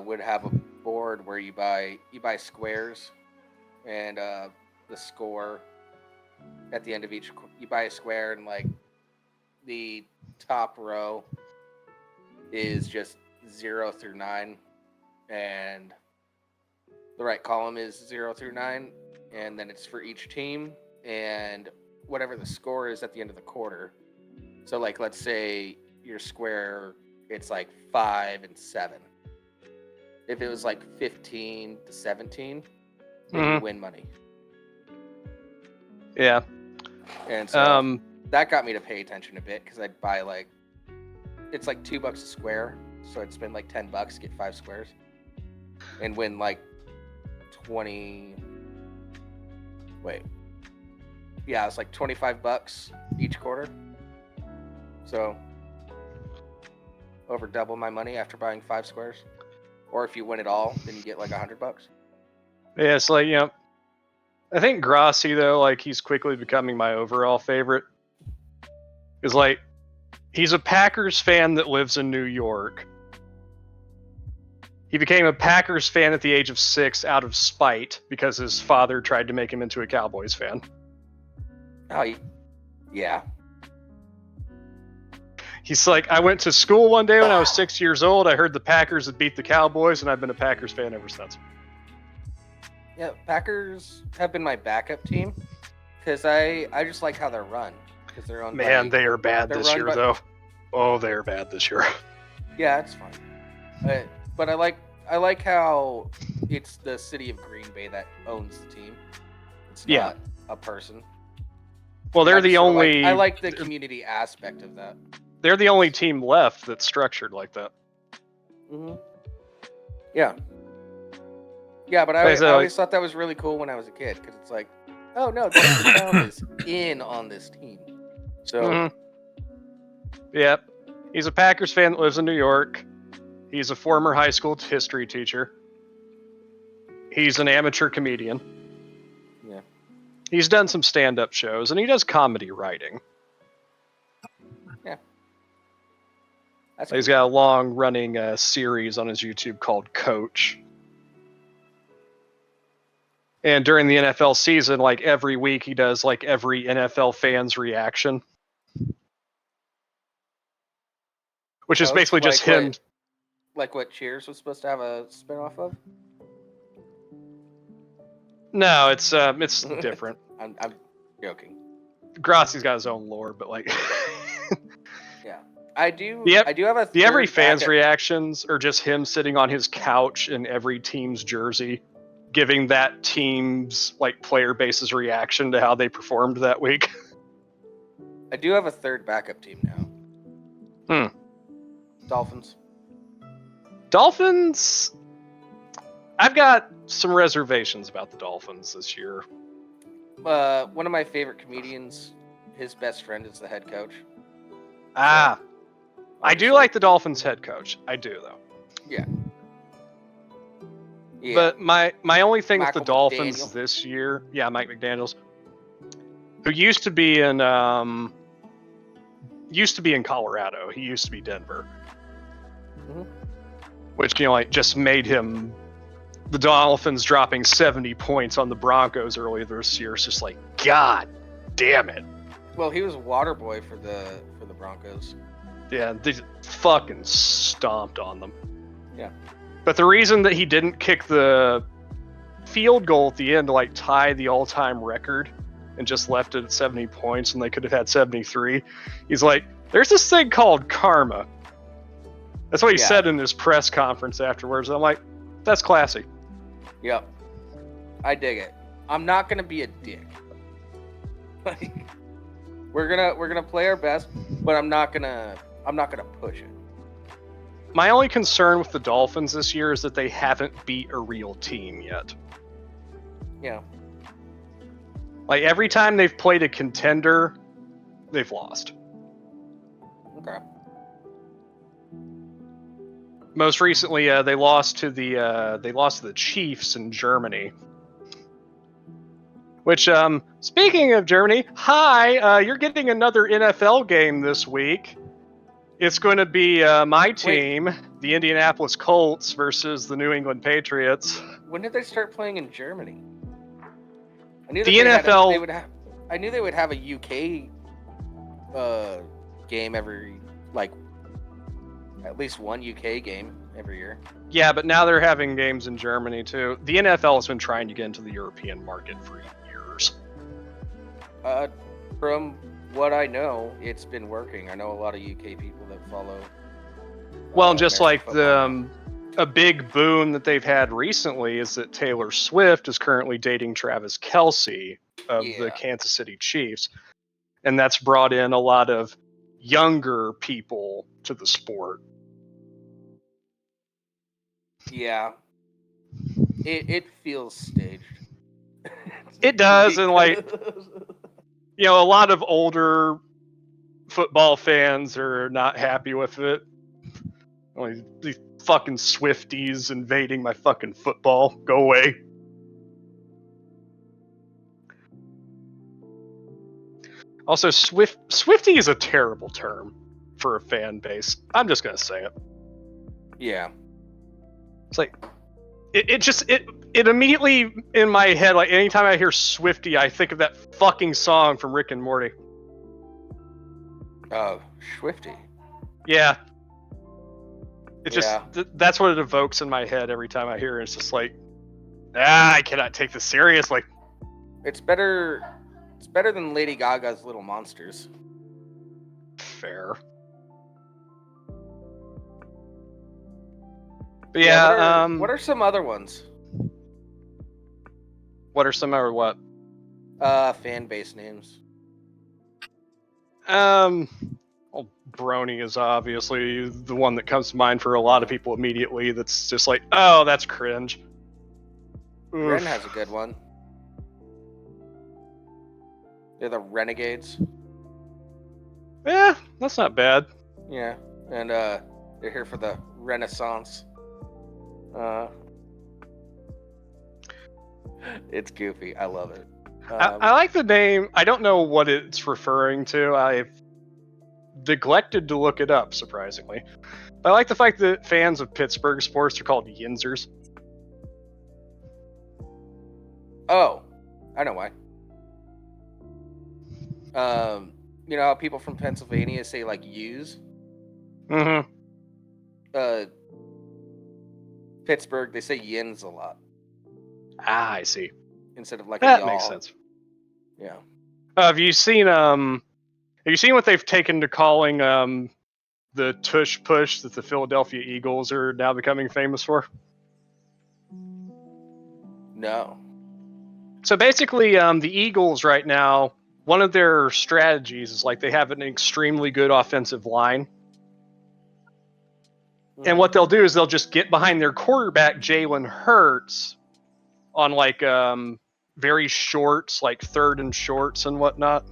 Would have a board where you buy squares, and the score at the end of each you buy a square, and like the top row is just 0 through 9, and the right column is 0 through 9, and then it's for each team, and whatever the score is at the end of the quarter. So like, let's say your square, it's like 5 and 7. If it was like 15 to 17, then you win money. Yeah. And so that got me to pay attention a bit, because I'd buy like, it's like $2 a square, so I'd spend like $10, get 5 squares, and win like 20. Wait, yeah, it's like $25 each quarter. So over double my money after buying 5 squares. Or if you win it all, then you get like $100. Yeah, it's like, you know, I think Grassi, though, like, he's quickly becoming my overall favorite. Because, like, he's a Packers fan that lives in New York. He became a Packers fan at the age of 6 out of spite because his father tried to make him into a Cowboys fan. Oh, yeah. He's like, I went to school one day when I was 6 years old. I heard the Packers had beat the Cowboys, and I've been a Packers fan ever since. Yeah, Packers have been my backup team, because I just like how they're run. Because they're on. Man, they are bad they're this run year, by- though. Oh, they are bad this year. Yeah, it's fine. But I like how it's the city of Green Bay that owns the team. It's not a person. Well, they're the Sort of only. I like the community aspect of that. They're the only team left that's structured like that. Mm-hmm. Yeah. Yeah, but I always thought that was really cool when I was a kid, because it's like, oh no, the town is in on this team. So. Yep. He's a Packers fan that lives in New York. He's a former high school history teacher. He's an amateur comedian. Yeah. He's done some stand-up shows, and he does comedy writing. Yeah. He's got a long-running series on his YouTube called Coach. And during the NFL season, like every week, he does like every NFL fan's reaction. Which is basically just him. Like what Cheers was supposed to have a spinoff of? No, it's different. I'm joking. Grassi's got his own lore, but like. Yeah, I do. Yep. I do have a. The every fan's backup. reactions are just him sitting on his couch in every team's jersey, giving that team's like player base's reaction to how they performed that week. I do have a third backup team now. Dolphins. I've got some reservations about the Dolphins this year. One of my favorite comedians, his best friend is the head coach. I do like the Dolphins head coach. I do, though. Yeah. But my only thing with Michael the Dolphins McDaniel. this year, Mike McDaniels, who used to be in Colorado. He used to be Denver. Mhm. Which, just made him the Dolphins dropping 70 points on the Broncos earlier this year. It's just like, God damn it. Well, he was water boy for the Broncos. Yeah, they fucking stomped on them. Yeah. But the reason that he didn't kick the field goal at the end to like tie the all-time record and just left it at 70 points and they could have had 73, he's like, there's this thing called karma. That's what he said in his press conference afterwards. I'm like, that's classy. Yep. I dig it. I'm not gonna be a dick. Like, we're gonna play our best, but I'm not gonna push it. My only concern with the Dolphins this year is that they haven't beat a real team yet. Yeah. Like, every time they've played a contender, they've lost. Okay. Most recently, they lost to the Chiefs in Germany. Which, speaking of Germany, hi, you're getting another NFL game this week. It's going to be my team, the Indianapolis Colts, versus the New England Patriots. When did they start playing in Germany? I knew that The NFL. I knew they would have a UK game every, like, at least one UK game every year. Yeah, but now they're having games in Germany too. The NFL has been trying to get into the European market for years. From what I know, it's been working. I know a lot of UK people that follow. Well, just American like football. a big boon that they've had recently is that Taylor Swift is currently dating Travis Kelce of the Kansas City Chiefs, and that's brought in a lot of younger people to the sport. Yeah. It feels staged. It does, and like, you know, a lot of older football fans are not happy with it. Like, these fucking Swifties invading my fucking football. Go away. Also, Swiftie is a terrible term for a fan base. I'm just gonna say it. Yeah. It's like, it immediately in my head, like, anytime I hear Swiftie, I think of that fucking song from Rick and Morty. Oh, Swiftie. Yeah. It just, that's what it evokes in my head every time I hear it. It's just like, I cannot take this seriously. It's better than Lady Gaga's Little Monsters. Fair. But yeah, what are some other ones? What are some other what? Fan base names. Well, Brony is obviously the one that comes to mind for a lot of people immediately. That's just like, oh, that's cringe. Ren has a good one. They're the Renegades. Yeah, that's not bad. Yeah, and they're here for the Renaissance. It's goofy. I love it. I like the name. I don't know what it's referring to. I've neglected to look it up, surprisingly. But I like the fact that fans of Pittsburgh sports are called Yinzers. Oh, I know why. You know how people from Pennsylvania say, like, use? Mm-hmm. Pittsburgh, they say yins a lot. Ah, I see. Instead of, like, that a y'all. makes sense. Yeah. Have you seen what they've taken to calling the tush push that the Philadelphia Eagles are now becoming famous for? No. So basically, the Eagles right now, one of their strategies is, like, they have an extremely good offensive line. And what they'll do is they'll just get behind their quarterback, Jalen Hurts, on, like, very shorts, like third and shorts and whatnot.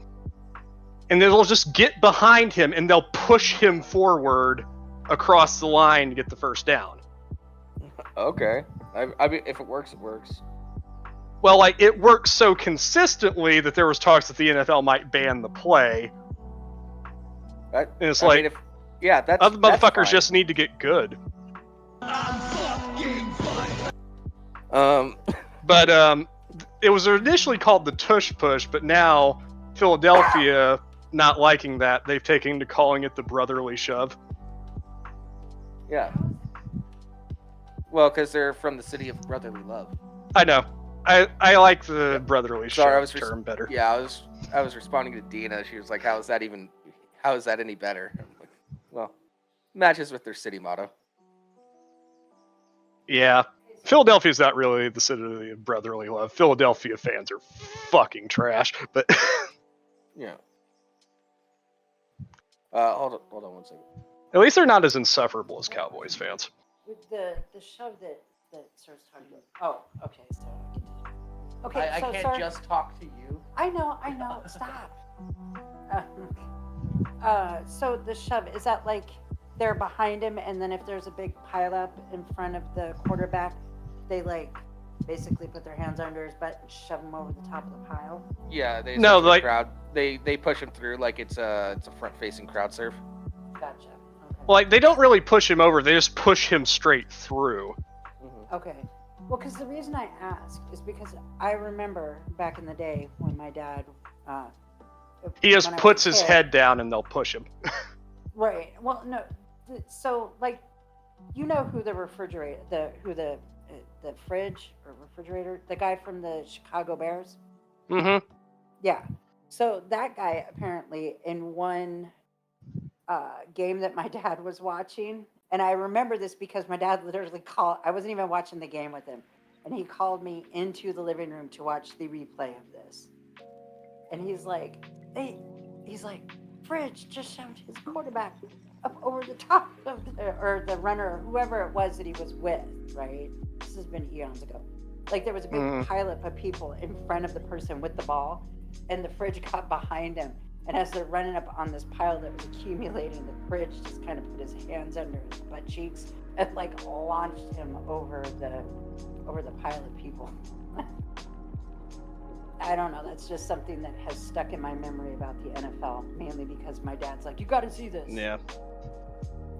And they'll just get behind him and they'll push him forward across the line to get the first down. Okay. I mean, if it works, it works. Well, like, it works so consistently that there was talks that the NFL might ban the play. And it's I like, mean, that's other motherfuckers fine. just need to get good. But it was initially called the tush push, but now Philadelphia, not liking that, they've taken to calling it the brotherly shove. Yeah. Well, because they're from the city of brotherly love. I know. I like the brotherly shove term better. Yeah, I was responding to Deana. She was like, how is that any better? I'm like, well, matches with their city motto. Yeah. Philadelphia's not really the city of brotherly love. Philadelphia fans are fucking trash. But Yeah. Hold on 1 second. at least they're not as insufferable as Cowboys fans. With the shove that Sir's talking about. Oh, okay. So okay. I so can't Sir, just talk to you. I know. Stop. So the shove, is that like they're behind him, and then if there's a big pileup in front of the quarterback, they like basically put their hands under his butt and shove him over the top of the pile? Yeah, they No, essentially like- crowd. They push him through like it's a front-facing crowd surf. Gotcha. Okay. Well, like, they don't really push him over. They just push him straight through. Mm-hmm. Okay. Well, because the reason I ask is because I remember back in the day when my dad. He just when I was puts a his kid- head down and they'll push him. Right. Well, no. So, like, you know who the refrigerator, the fridge or refrigerator, the guy from the Chicago Bears. Mm-hmm. Yeah. So that guy apparently in one game that my dad was watching, and I remember this because my dad literally called. I wasn't even watching the game with him, and he called me into the living room to watch the replay of this. And he's like, "Hey," he's like, "Fridge just shoved his quarterback up over the top of the runner, or whoever it was that he was with." Right. This has been eons ago. Like there was a big pileup of people in front of the person with the ball, and the Fridge got behind him. And as they're running up on this pile that was accumulating, the Fridge just kind of put his hands under his butt cheeks and like launched him over the pile of people. I don't know. That's just something that has stuck in my memory about the NFL, mainly because my dad's like, "You got to see this." Yeah.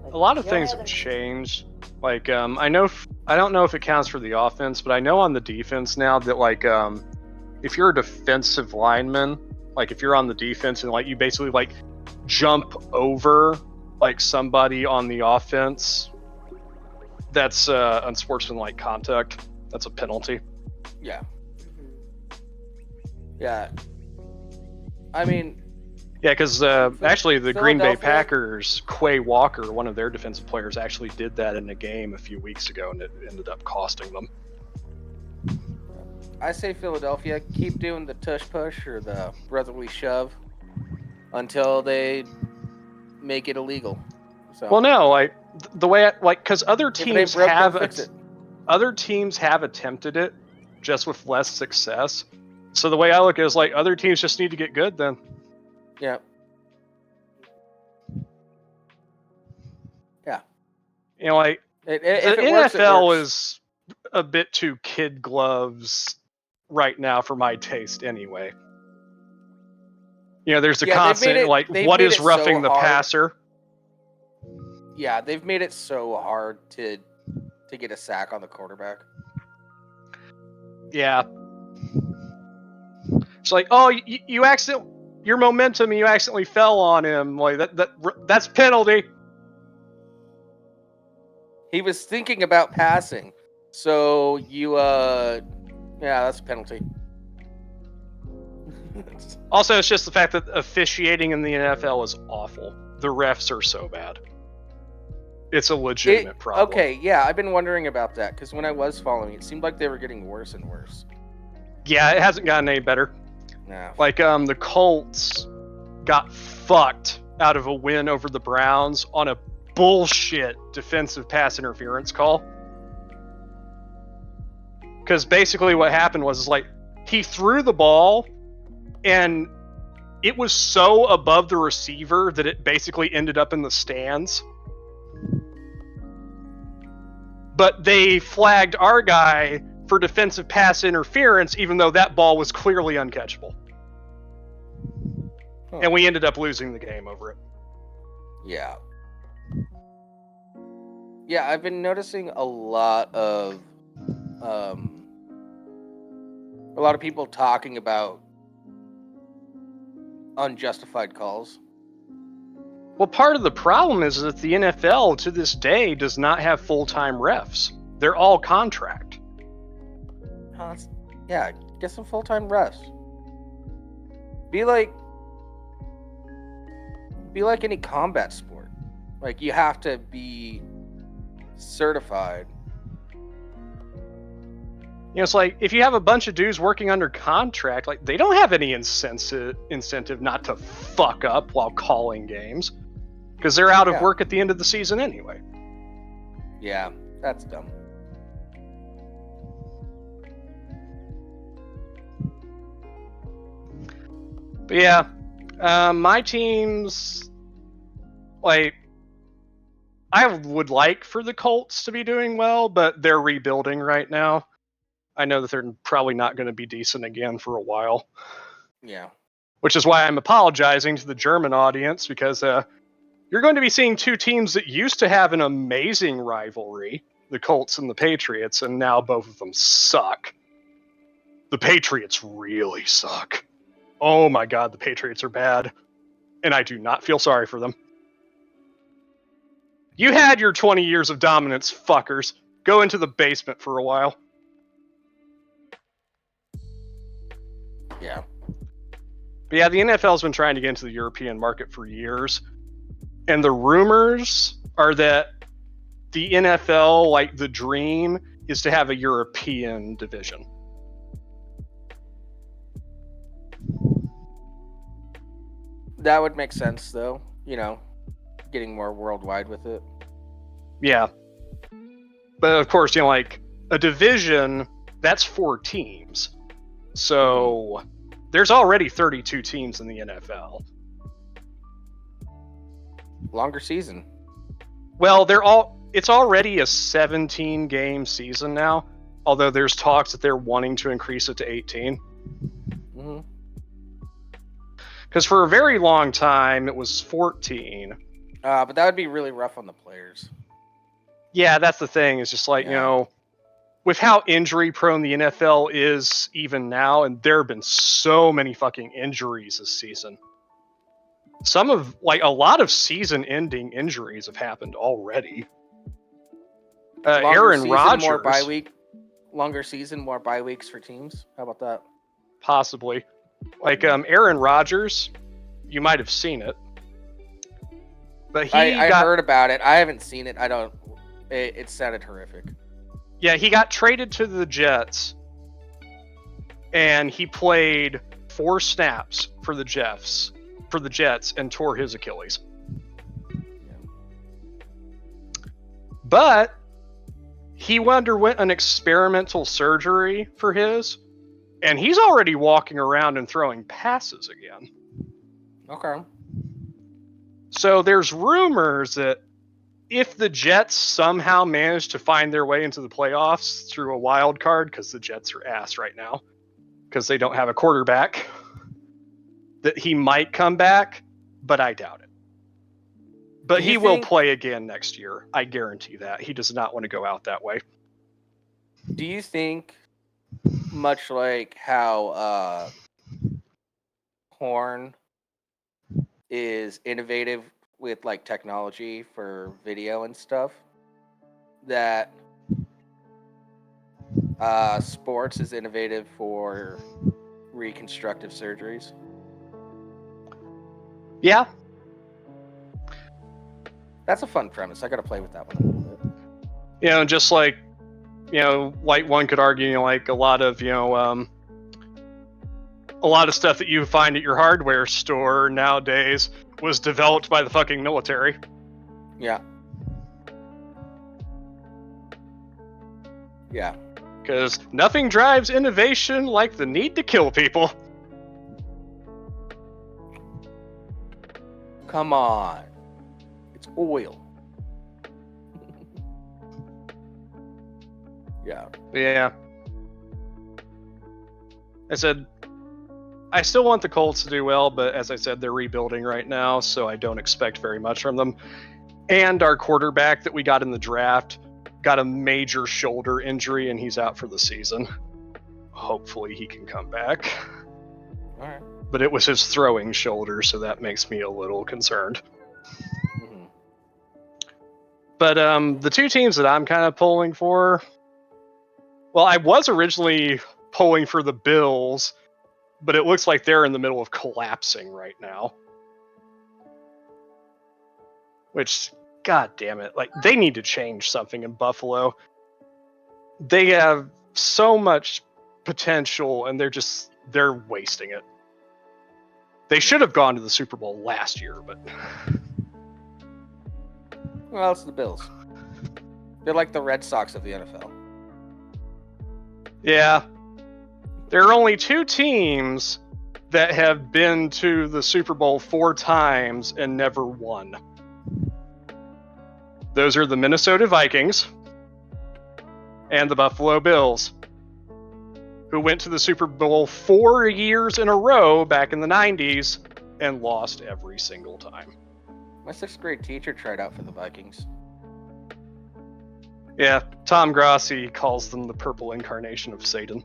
Like, A lot of the things only have other- changed. Like, I don't know if it counts for the offense, but I know on the defense now that, like, if you're a defensive lineman, like, if you're on the defense and, like, you basically, like, jump over, like, somebody on the offense, that's unsportsmanlike conduct. That's a penalty. Yeah. Mhm. Yeah. I mean, Yeah, because actually the Green Bay Philadelphia- Packers, Quay Walker, one of their defensive players, actually did that in a game a few weeks ago, and it ended up costing them. I say Philadelphia, keep doing the tush push or the brotherly shove until they make it illegal. So Well, no, like the way, because other if it ain't teams broke, have don't fix it. other teams have attempted it, just with less success. So the way I look at it is like other teams just need to get good then. Yeah. Yeah. You know, like If the it works, it NFL works. is a bit too kid gloves right now for my taste, anyway. You know, there's a Yeah, they've constant made it- like, they've what made is it roughing so the hard. passer? Yeah, they've made it so hard to get a sack on the quarterback. Yeah. It's like, oh, you accident, your momentum, you accidentally fell on him. Like that's penalty. He was thinking about passing, so you yeah, that's a penalty. Also, it's just the fact that officiating in the NFL is awful. The refs are so bad. It's a legitimate problem. Okay, yeah, I've been wondering about that because when I was following, it seemed like they were getting worse and worse. Yeah, it hasn't gotten any better. No. Like, the Colts got fucked out of a win over the Browns on a bullshit defensive pass interference call. Because basically what happened was, like, he threw the ball and it was so above the receiver that it basically ended up in the stands. But they flagged our guy for defensive pass interference, even though that ball was clearly uncatchable. Huh. And we ended up losing the game over it. Yeah. Yeah, I've been noticing a lot of people talking about unjustified calls. Well, part of the problem is that the NFL to this day does not have full-time refs. They're all contract. Yeah, get some full-time refs. Be like any combat sport. Like, you have to be certified You know, it's like if you have a bunch of dudes working under contract, like they don't have any incentive not to fuck up while calling games because they're out of Yeah. work at the end of the season anyway. Yeah, that's dumb. But yeah, my teams, like, I would like for the Colts to be doing well, but they're rebuilding right now. I know that they're probably not going to be decent again for a while. Yeah. Which is why I'm apologizing to the German audience, because you're going to be seeing two teams that used to have an amazing rivalry, the Colts and the Patriots, and now both of them suck. The Patriots really suck. Oh my god, the Patriots are bad. And I do not feel sorry for them. You had your 20 years of dominance, fuckers. Go into the basement for a while. Yeah. But yeah, the NFL's been trying to get into the European market for years. And the rumors are that the NFL, like the dream, is to have a European division. That would make sense, though. You know, getting more worldwide with it. Yeah. But of course, you know, like a division, that's 4 teams. So there's already 32 teams in the NFL. Longer season. Well, it's already a 17 game season now, although there's talks that they're wanting to increase it to 18. Mm-hmm. Because for a very long time, it was 14. But that would be really rough on the players. Yeah, that's the thing. It's just like, you know, with how injury prone the NFL is even now, and there have been so many fucking injuries this season. A lot of season-ending injuries have happened already. Aaron Rodgers, more bye week. Longer season, more bye weeks for teams. How about that? Possibly. Like Aaron Rodgers, you might have seen it. But I heard about it. I haven't seen it. It sounded horrific. Yeah, he got traded to the Jets, and he played 4 snaps for the Jets, and tore his Achilles. Yeah. But he underwent an experimental surgery for his, and he's already walking around and throwing passes again. Okay. So there's rumors that if the Jets somehow manage to find their way into the playoffs through a wild card, because the Jets are ass right now, because they don't have a quarterback, that he might come back, but I doubt it. But he will play again next year. I guarantee that. He does not want to go out that way. Do you think, much like how Horn is innovative with like technology for video and stuff, that sports is innovative for reconstructive surgeries? Yeah. That's a fun premise. I got to play with that one a little bit. You know, just like, you know, like one could argue, you know, like a lot of stuff that you find at your hardware store nowadays was developed by the fucking military. Yeah. Yeah. Because nothing drives innovation like the need to kill people. Come on. It's oil. Yeah. Yeah. I still want the Colts to do well, but as I said, they're rebuilding right now, so I don't expect very much from them. And our quarterback that we got in the draft got a major shoulder injury, and he's out for the season. Hopefully he can come back. All right. But it was his throwing shoulder, so that makes me a little concerned. Mm-hmm. But the two teams that I'm kind of pulling for, well, I was originally pulling for the Bills, but it looks like they're in the middle of collapsing right now. Which, god damn it, like, they need to change something in Buffalo. They have so much potential, and they're wasting it. They should have gone to the Super Bowl last year, but Well, it's the Bills. They're like the Red Sox of the NFL. yeah. There are only 2 teams that have been to the Super Bowl 4 times and never won. Those are the Minnesota Vikings and the Buffalo Bills, who went to the Super Bowl 4 years in a row back in the 90s and lost every single time. My 6th grade teacher tried out for the Vikings. Yeah, Tom Grossi calls them the purple incarnation of Satan.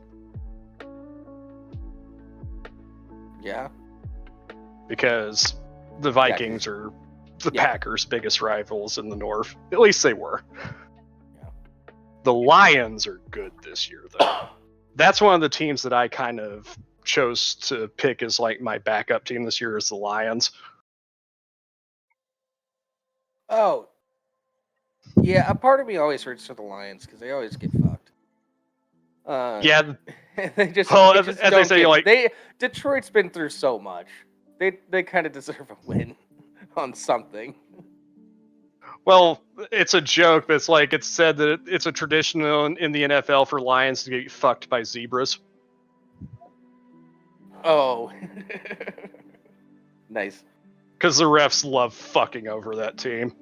Yeah. Because the Vikings are the Packers' biggest rivals in the North. At least they were. Yeah. The Lions are good this year, though. That's one of the teams that I kind of chose to pick as like my backup team this year is the Lions. Oh. Yeah, a part of me always roots for the Lions because they always get fucked. Yeah. they just, Well, they as just they don't say, get, like- Detroit's been through so much. They kind of deserve a win on something. Well, it's a joke, but it's said that it's a tradition in the NFL for Lions to get fucked by zebras. Oh. Nice. Because the refs love fucking over that team.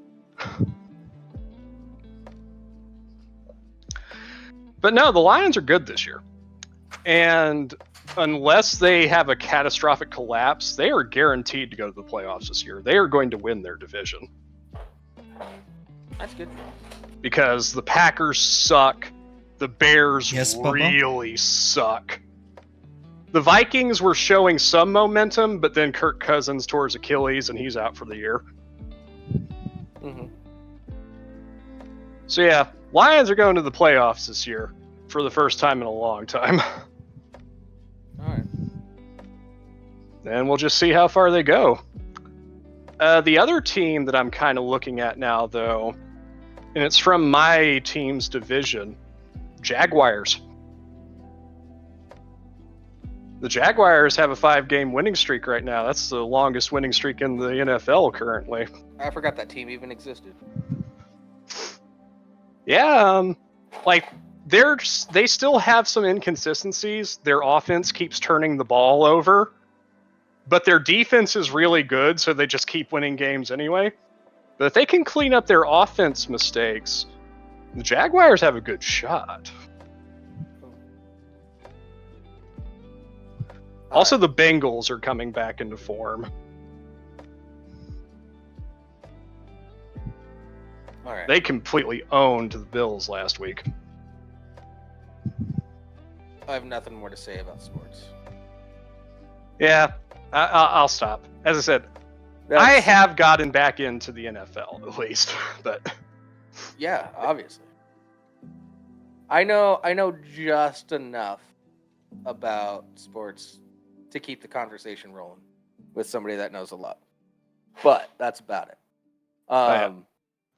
But no, the Lions are good this year. And unless they have a catastrophic collapse, they are guaranteed to go to the playoffs this year. They are going to win their division. That's good. Because the Packers suck. The Bears Yes, Bubba? really suck. The Vikings were showing some momentum, but then Kirk Cousins tore his Achilles and he's out for the year. Mm-hmm. So yeah, Lions are going to the playoffs this year for the first time in a long time. All right. And we'll just see how far they go. The other team that I'm kind of looking at now, though, and it's from my team's division, Jaguars. The Jaguars have a 5-game winning streak right now. That's the longest winning streak in the NFL currently. I forgot that team even existed. Yeah, they still have some inconsistencies. Their offense keeps turning the ball over, but their defense is really good, so they just keep winning games anyway. But if they can clean up their offense mistakes, the Jaguars have a good shot. Also, the Bengals are coming back into form. All right. They completely owned the Bills last week. I have nothing more to say about sports. Yeah, I'll stop. As I said, I have gotten back into the NFL at least, but Yeah, obviously. I know just enough about sports to keep the conversation rolling with somebody that knows a lot. But that's about it.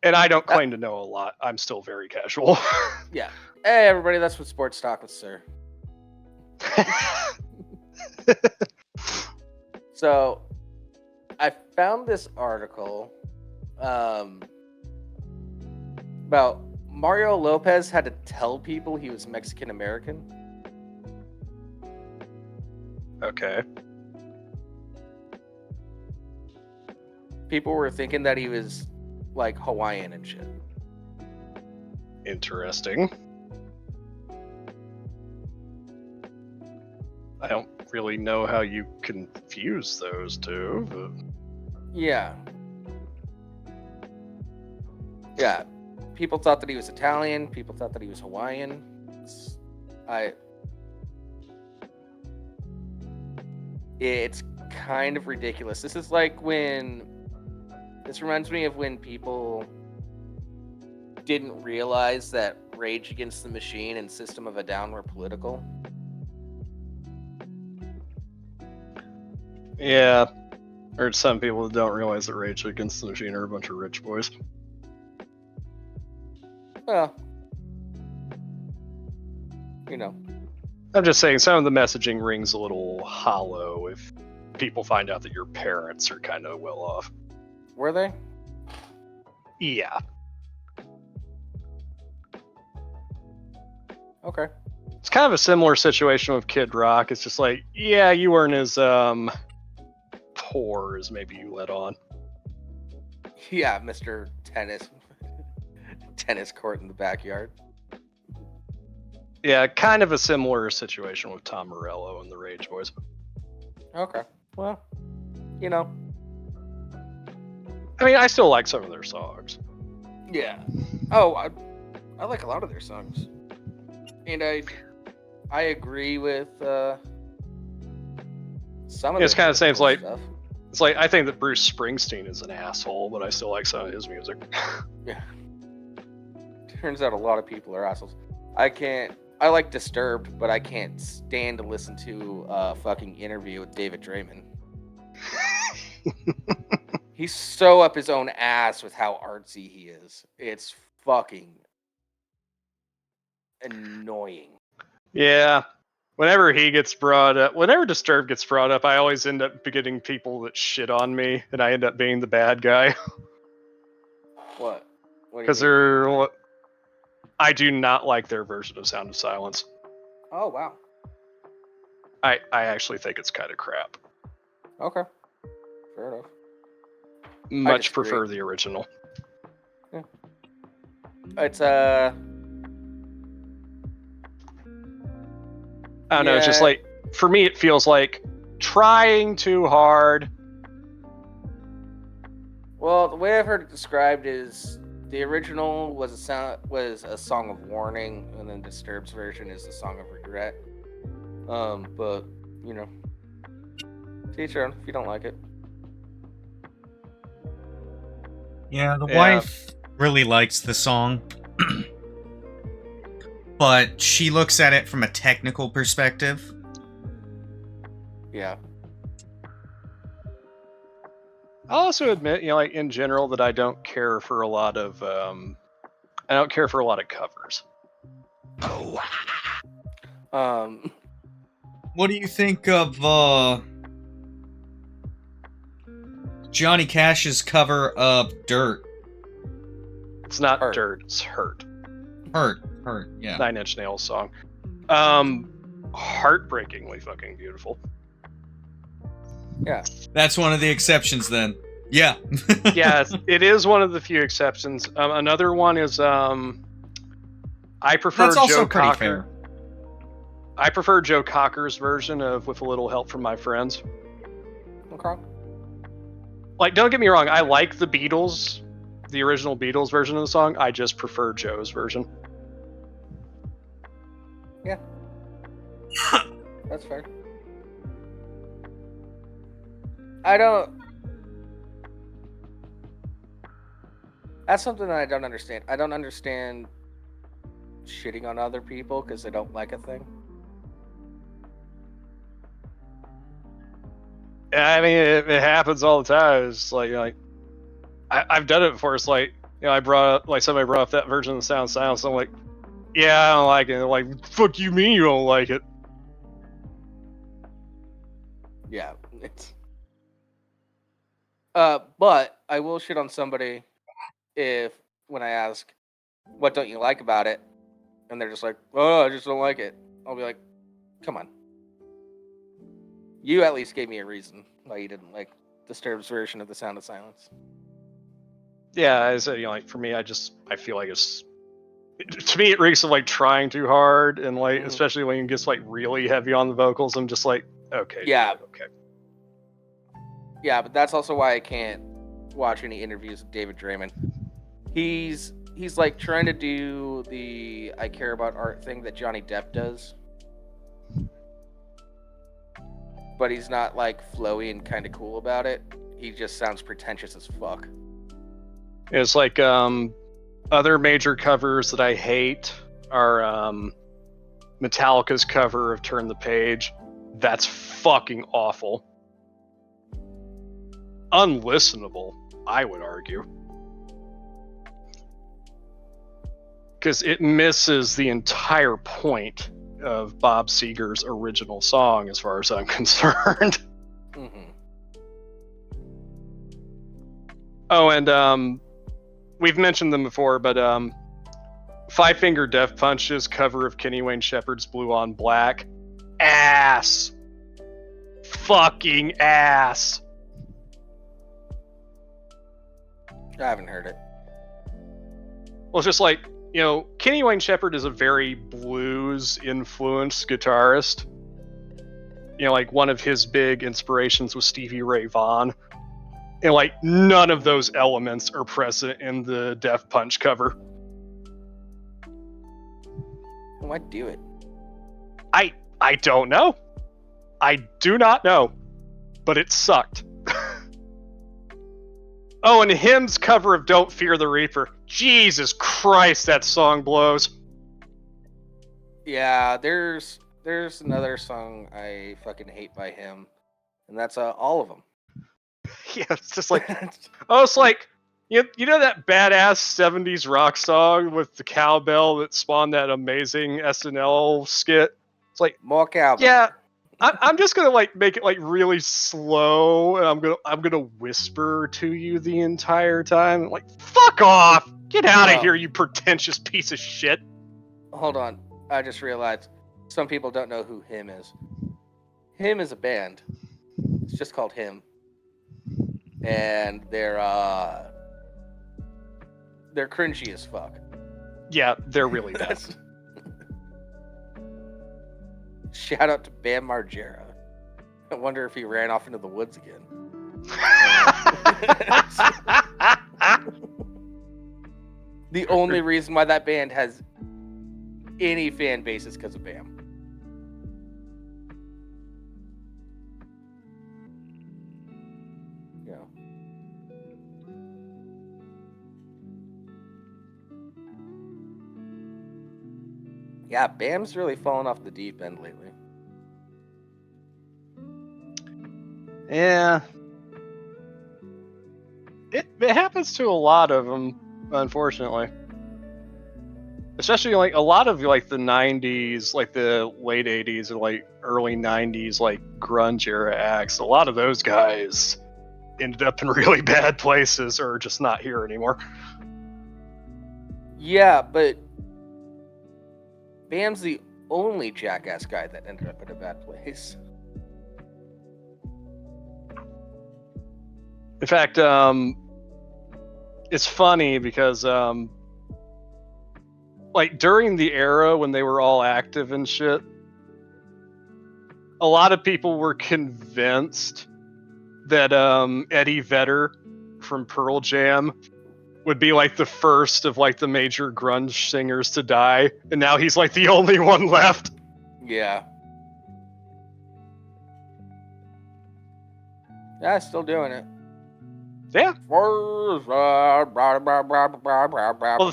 And I don't claim to know a lot. I'm still very casual. Yeah. Hey, everybody, that's what Sports Talk with Sir. So, I found this article about Mario Lopez had to tell people he was Mexican American. Okay. People were thinking that he was like Hawaiian and shit. Interesting. I don't really know how you confuse those two, but... Yeah. Yeah. People thought that he was Italian. People thought that he was Hawaiian. It's kind of ridiculous. This is like when... This reminds me of when people didn't realize that Rage Against the Machine and System of a Down were political. Yeah. Or some people that don't realize that Rage Against the Machine are a bunch of rich boys. Well, you know. I'm just saying some of the messaging rings a little hollow if people find out that your parents are kind of well off. Were they? Yeah. Okay. It's kind of a similar situation with Kid Rock. It's just like, yeah, you weren't as poor as maybe you let on. Yeah, Mr. Tennis court in the backyard. Yeah, kind of a similar situation with Tom Morello and the Rage Boys. Okay. Well, you know. I mean, I still like some of their songs. Yeah. Oh, I like a lot of their songs. And I agree with some of It's kind of seems like stuff. it's like I think that Bruce Springsteen is an asshole, but I still like some of his music. Yeah. Turns out a lot of people are assholes. I like Disturbed, but I can't stand to listen to a fucking interview with David Draymond. He's so up his own ass with how artsy he is. It's fucking annoying. Yeah. Whenever Disturbed gets brought up, I always end up getting people that shit on me, and I end up being the bad guy. What? What do you Because mean? I do not like their version of Sound of Silence. Oh, wow. I actually think it's kind of crap. Okay. Fair enough. Much disagree. prefer the original. Yeah. It's I don't know, it's just Yeah. like, for me it feels like trying too hard. Well, the way I've heard it described is the original was a song of warning, and then Disturbed's version is a song of regret. But you know, to each their own. If you don't like it, Yeah, the Yeah. wife really likes the song. But she looks at it from a technical perspective. yeah. I'll also admit, like in general, that I don't care for a lot of covers. What do you think of Johnny Cash's cover of Dirt? It's not Hurt. Dirt, it's Hurt. Hurt, yeah. 9 Inch Nails song. Heartbreakingly fucking beautiful. Yeah. That's one of the exceptions then. Yeah. Yeah, it is one of the few exceptions. Another one is I prefer That's also Joe pretty Cocker. fair. I prefer Joe Cocker's version of With a Little Help from My Friends. Okay. Like, don't get me wrong, I like the Beatles, the original Beatles version of the song. I just prefer Joe's version. Yeah. That's fair. That's something that I don't understand. I don't understand shitting on other people because they don't like a thing. I mean, it happens all the time. It's like I've done it before. It's like, I brought up, like, somebody brought up that version of the Sound Silence. I'm like, yeah, I don't like it. They're like, fuck you mean you don't like it? Yeah, it's. But I will shit on somebody when I ask, what don't you like about it? And they're just like, oh, I just don't like it. I'll be like, come on. You at least gave me a reason why you didn't like Disturbed's version of The Sound of Silence. Yeah, I said, like, for me, I feel like to me, it reeks of, like, trying too hard, and, like, especially when it gets, like, really heavy on the vocals, I'm just like, okay. Yeah. Dude, okay. Yeah, but that's also why I can't watch any interviews with David Draymond. He's like trying to do the I care about art thing that Johnny Depp does. But he's not like flowy and kind of cool about it. He just sounds pretentious as fuck. It's like other major covers that I hate are Metallica's cover of Turn the Page. That's fucking awful. Unlistenable, I would argue. Because it misses the entire point of Bob Seger's original song, as far as I'm concerned. Mm-hmm. Oh, and we've mentioned them before, but Five Finger Death Punch's cover of Kenny Wayne Shepherd's Blue on Black, ass, fucking ass. I haven't heard it. Well, it's just like, you know, Kenny Wayne Shepherd is a very blues-influenced guitarist. You know, like one of his big inspirations was Stevie Ray Vaughan. And like none of those elements are present in the Death Punch cover. Why do it? I don't know. I do not know. But it sucked. Oh, and Hymn's cover of Don't Fear the Reaper. Jesus Christ, that song blows. Yeah, there's another song I fucking hate by him, and that's all of them. Yeah, it's just like, oh, it's like, you know that badass 70s rock song with the cowbell that spawned that amazing SNL skit? It's like, More cowbell. yeah, I'm just gonna like make it like really slow, and I'm gonna whisper to you the entire time. Like, fuck off! Get out of Oh. here, you pretentious piece of shit! Hold on, I just realized some people don't know who Him is. Him is a band. It's just called Him, and they're cringy as fuck. Yeah, they're really bad. Shout out to Bam Margera. I wonder if he ran off into the woods again. The only reason why that band has any fan base is because of Bam. Yeah. Yeah, Bam's really fallen off the deep end lately. Yeah. It happens to a lot of them, unfortunately. Especially like a lot of like the 90s, like the late 80s and like early 90s, like grunge era acts. A lot of those guys ended up in really bad places or just not here anymore. Yeah, but Bam's the only jackass guy that ended up in a bad place. In fact, it's funny because like during the era when they were all active and shit, a lot of people were convinced that Eddie Vedder from Pearl Jam would be like the first of like the major grunge singers to die, and now he's like the only one left. Yeah. Yeah, still doing it. Yeah. Well, the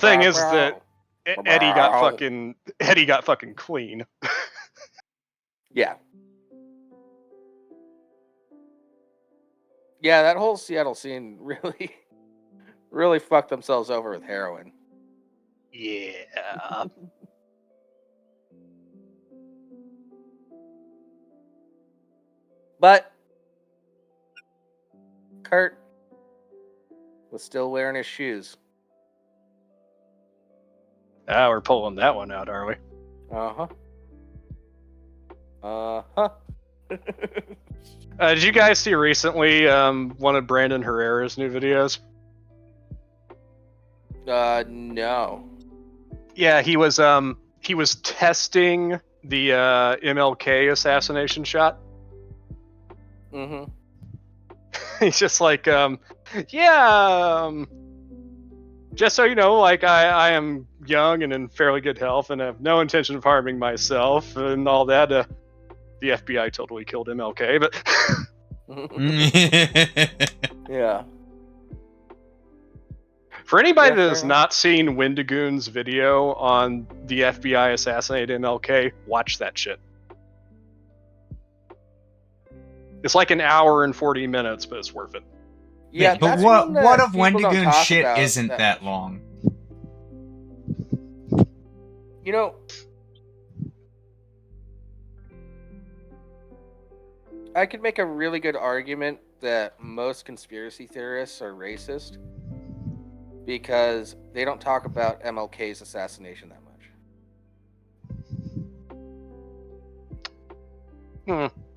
thing is that Eddie got fucking clean. Yeah. Yeah, that whole Seattle scene really fucked themselves over with heroin. Yeah. But Kurt was still wearing his shoes. Ah, we're pulling that one out, are we? Uh-huh. Uh-huh. Did you guys see recently one of Brandon Herrera's new videos? No. Yeah, he was testing the MLK assassination shot. Mm-hmm. He's just like, just so you know, like I am young and in fairly good health and have no intention of harming myself and all that. The FBI totally killed MLK, but Yeah. for anybody Yeah, that fair has enough. not seen Wendigoon's video on the FBI assassinated MLK, watch that shit. It's like an hour and 40 minutes, but it's worth it. Yeah, but that's what one that what of people don't Wendigoon's talk shit about isn't that much. long? You know, I could make a really good argument that most conspiracy theorists are racist because they don't talk about MLK's assassination that much.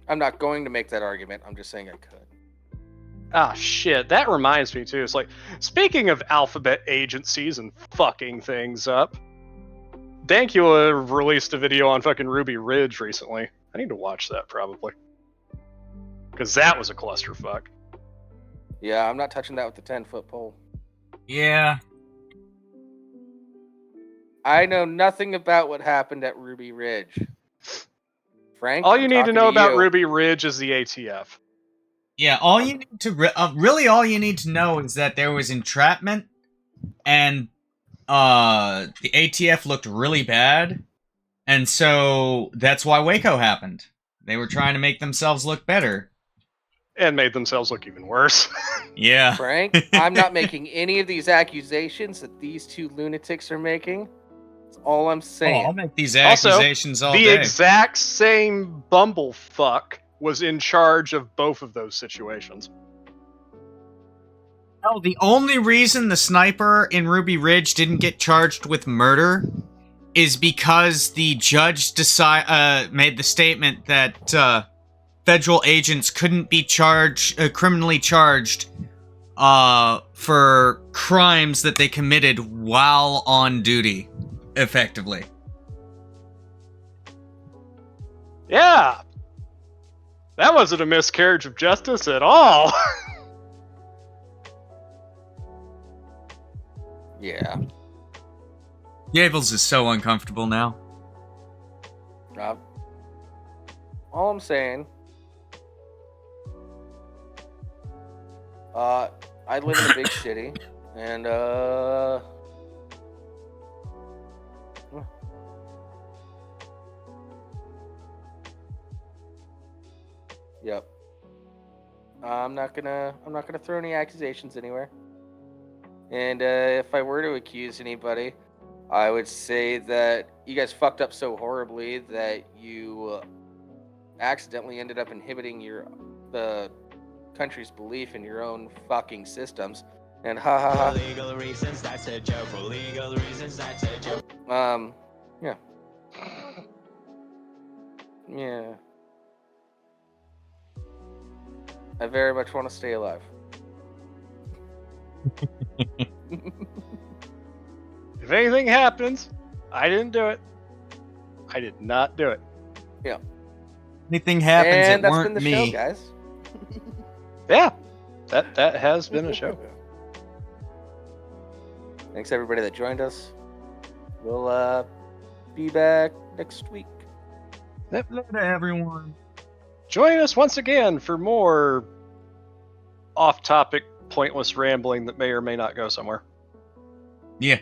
I'm not going to make that argument. I'm just saying I could. Ah, shit. That reminds me, too. It's like, speaking of alphabet agencies and fucking things up, Dankula released a video on fucking Ruby Ridge recently. I need to watch that, probably. Because that was a clusterfuck. Yeah, I'm not touching that with the 10-foot pole. Yeah. I know nothing about what happened at Ruby Ridge. Frank, All I'm you need to talking know about you. Ruby Ridge is the ATF. Yeah, all you need to really all you need to know is that there was entrapment, and the ATF looked really bad, and so that's why Waco happened. They were trying to make themselves look better. And made themselves look even worse. Yeah. Frank, I'm not making any of these accusations that these two lunatics are making. That's all I'm Oh, saying. I'll make these Also, accusations all the day. exact same bumblefuck was in charge of both of those situations. Hell, the only reason the sniper in Ruby Ridge didn't get charged with murder is because the judge made the statement that federal agents couldn't be criminally charged for crimes that they committed while on duty, effectively. Yeah. That wasn't a miscarriage of justice at all. Yeah. Jables is so uncomfortable now. All I'm saying, I live in a big city, and yep. I'm not gonna throw any accusations anywhere. And if I were to accuse anybody, I would say that you guys fucked up so horribly that you accidentally ended up inhibiting the country's belief in your own fucking systems. And ha ha ha. For legal reasons, that's a joke. For legal reasons, that's a joke. Yeah. Yeah. I very much want to stay alive. If anything happens, I didn't do it. I did not do it. Yeah. Anything happens, And it that's weren't been the me. show, guys. Yeah. That has been a show. Thanks everybody that joined us. We'll be back next week. Later, everyone. Join us once again for more off-topic, pointless rambling that may or may not go somewhere. Yeah.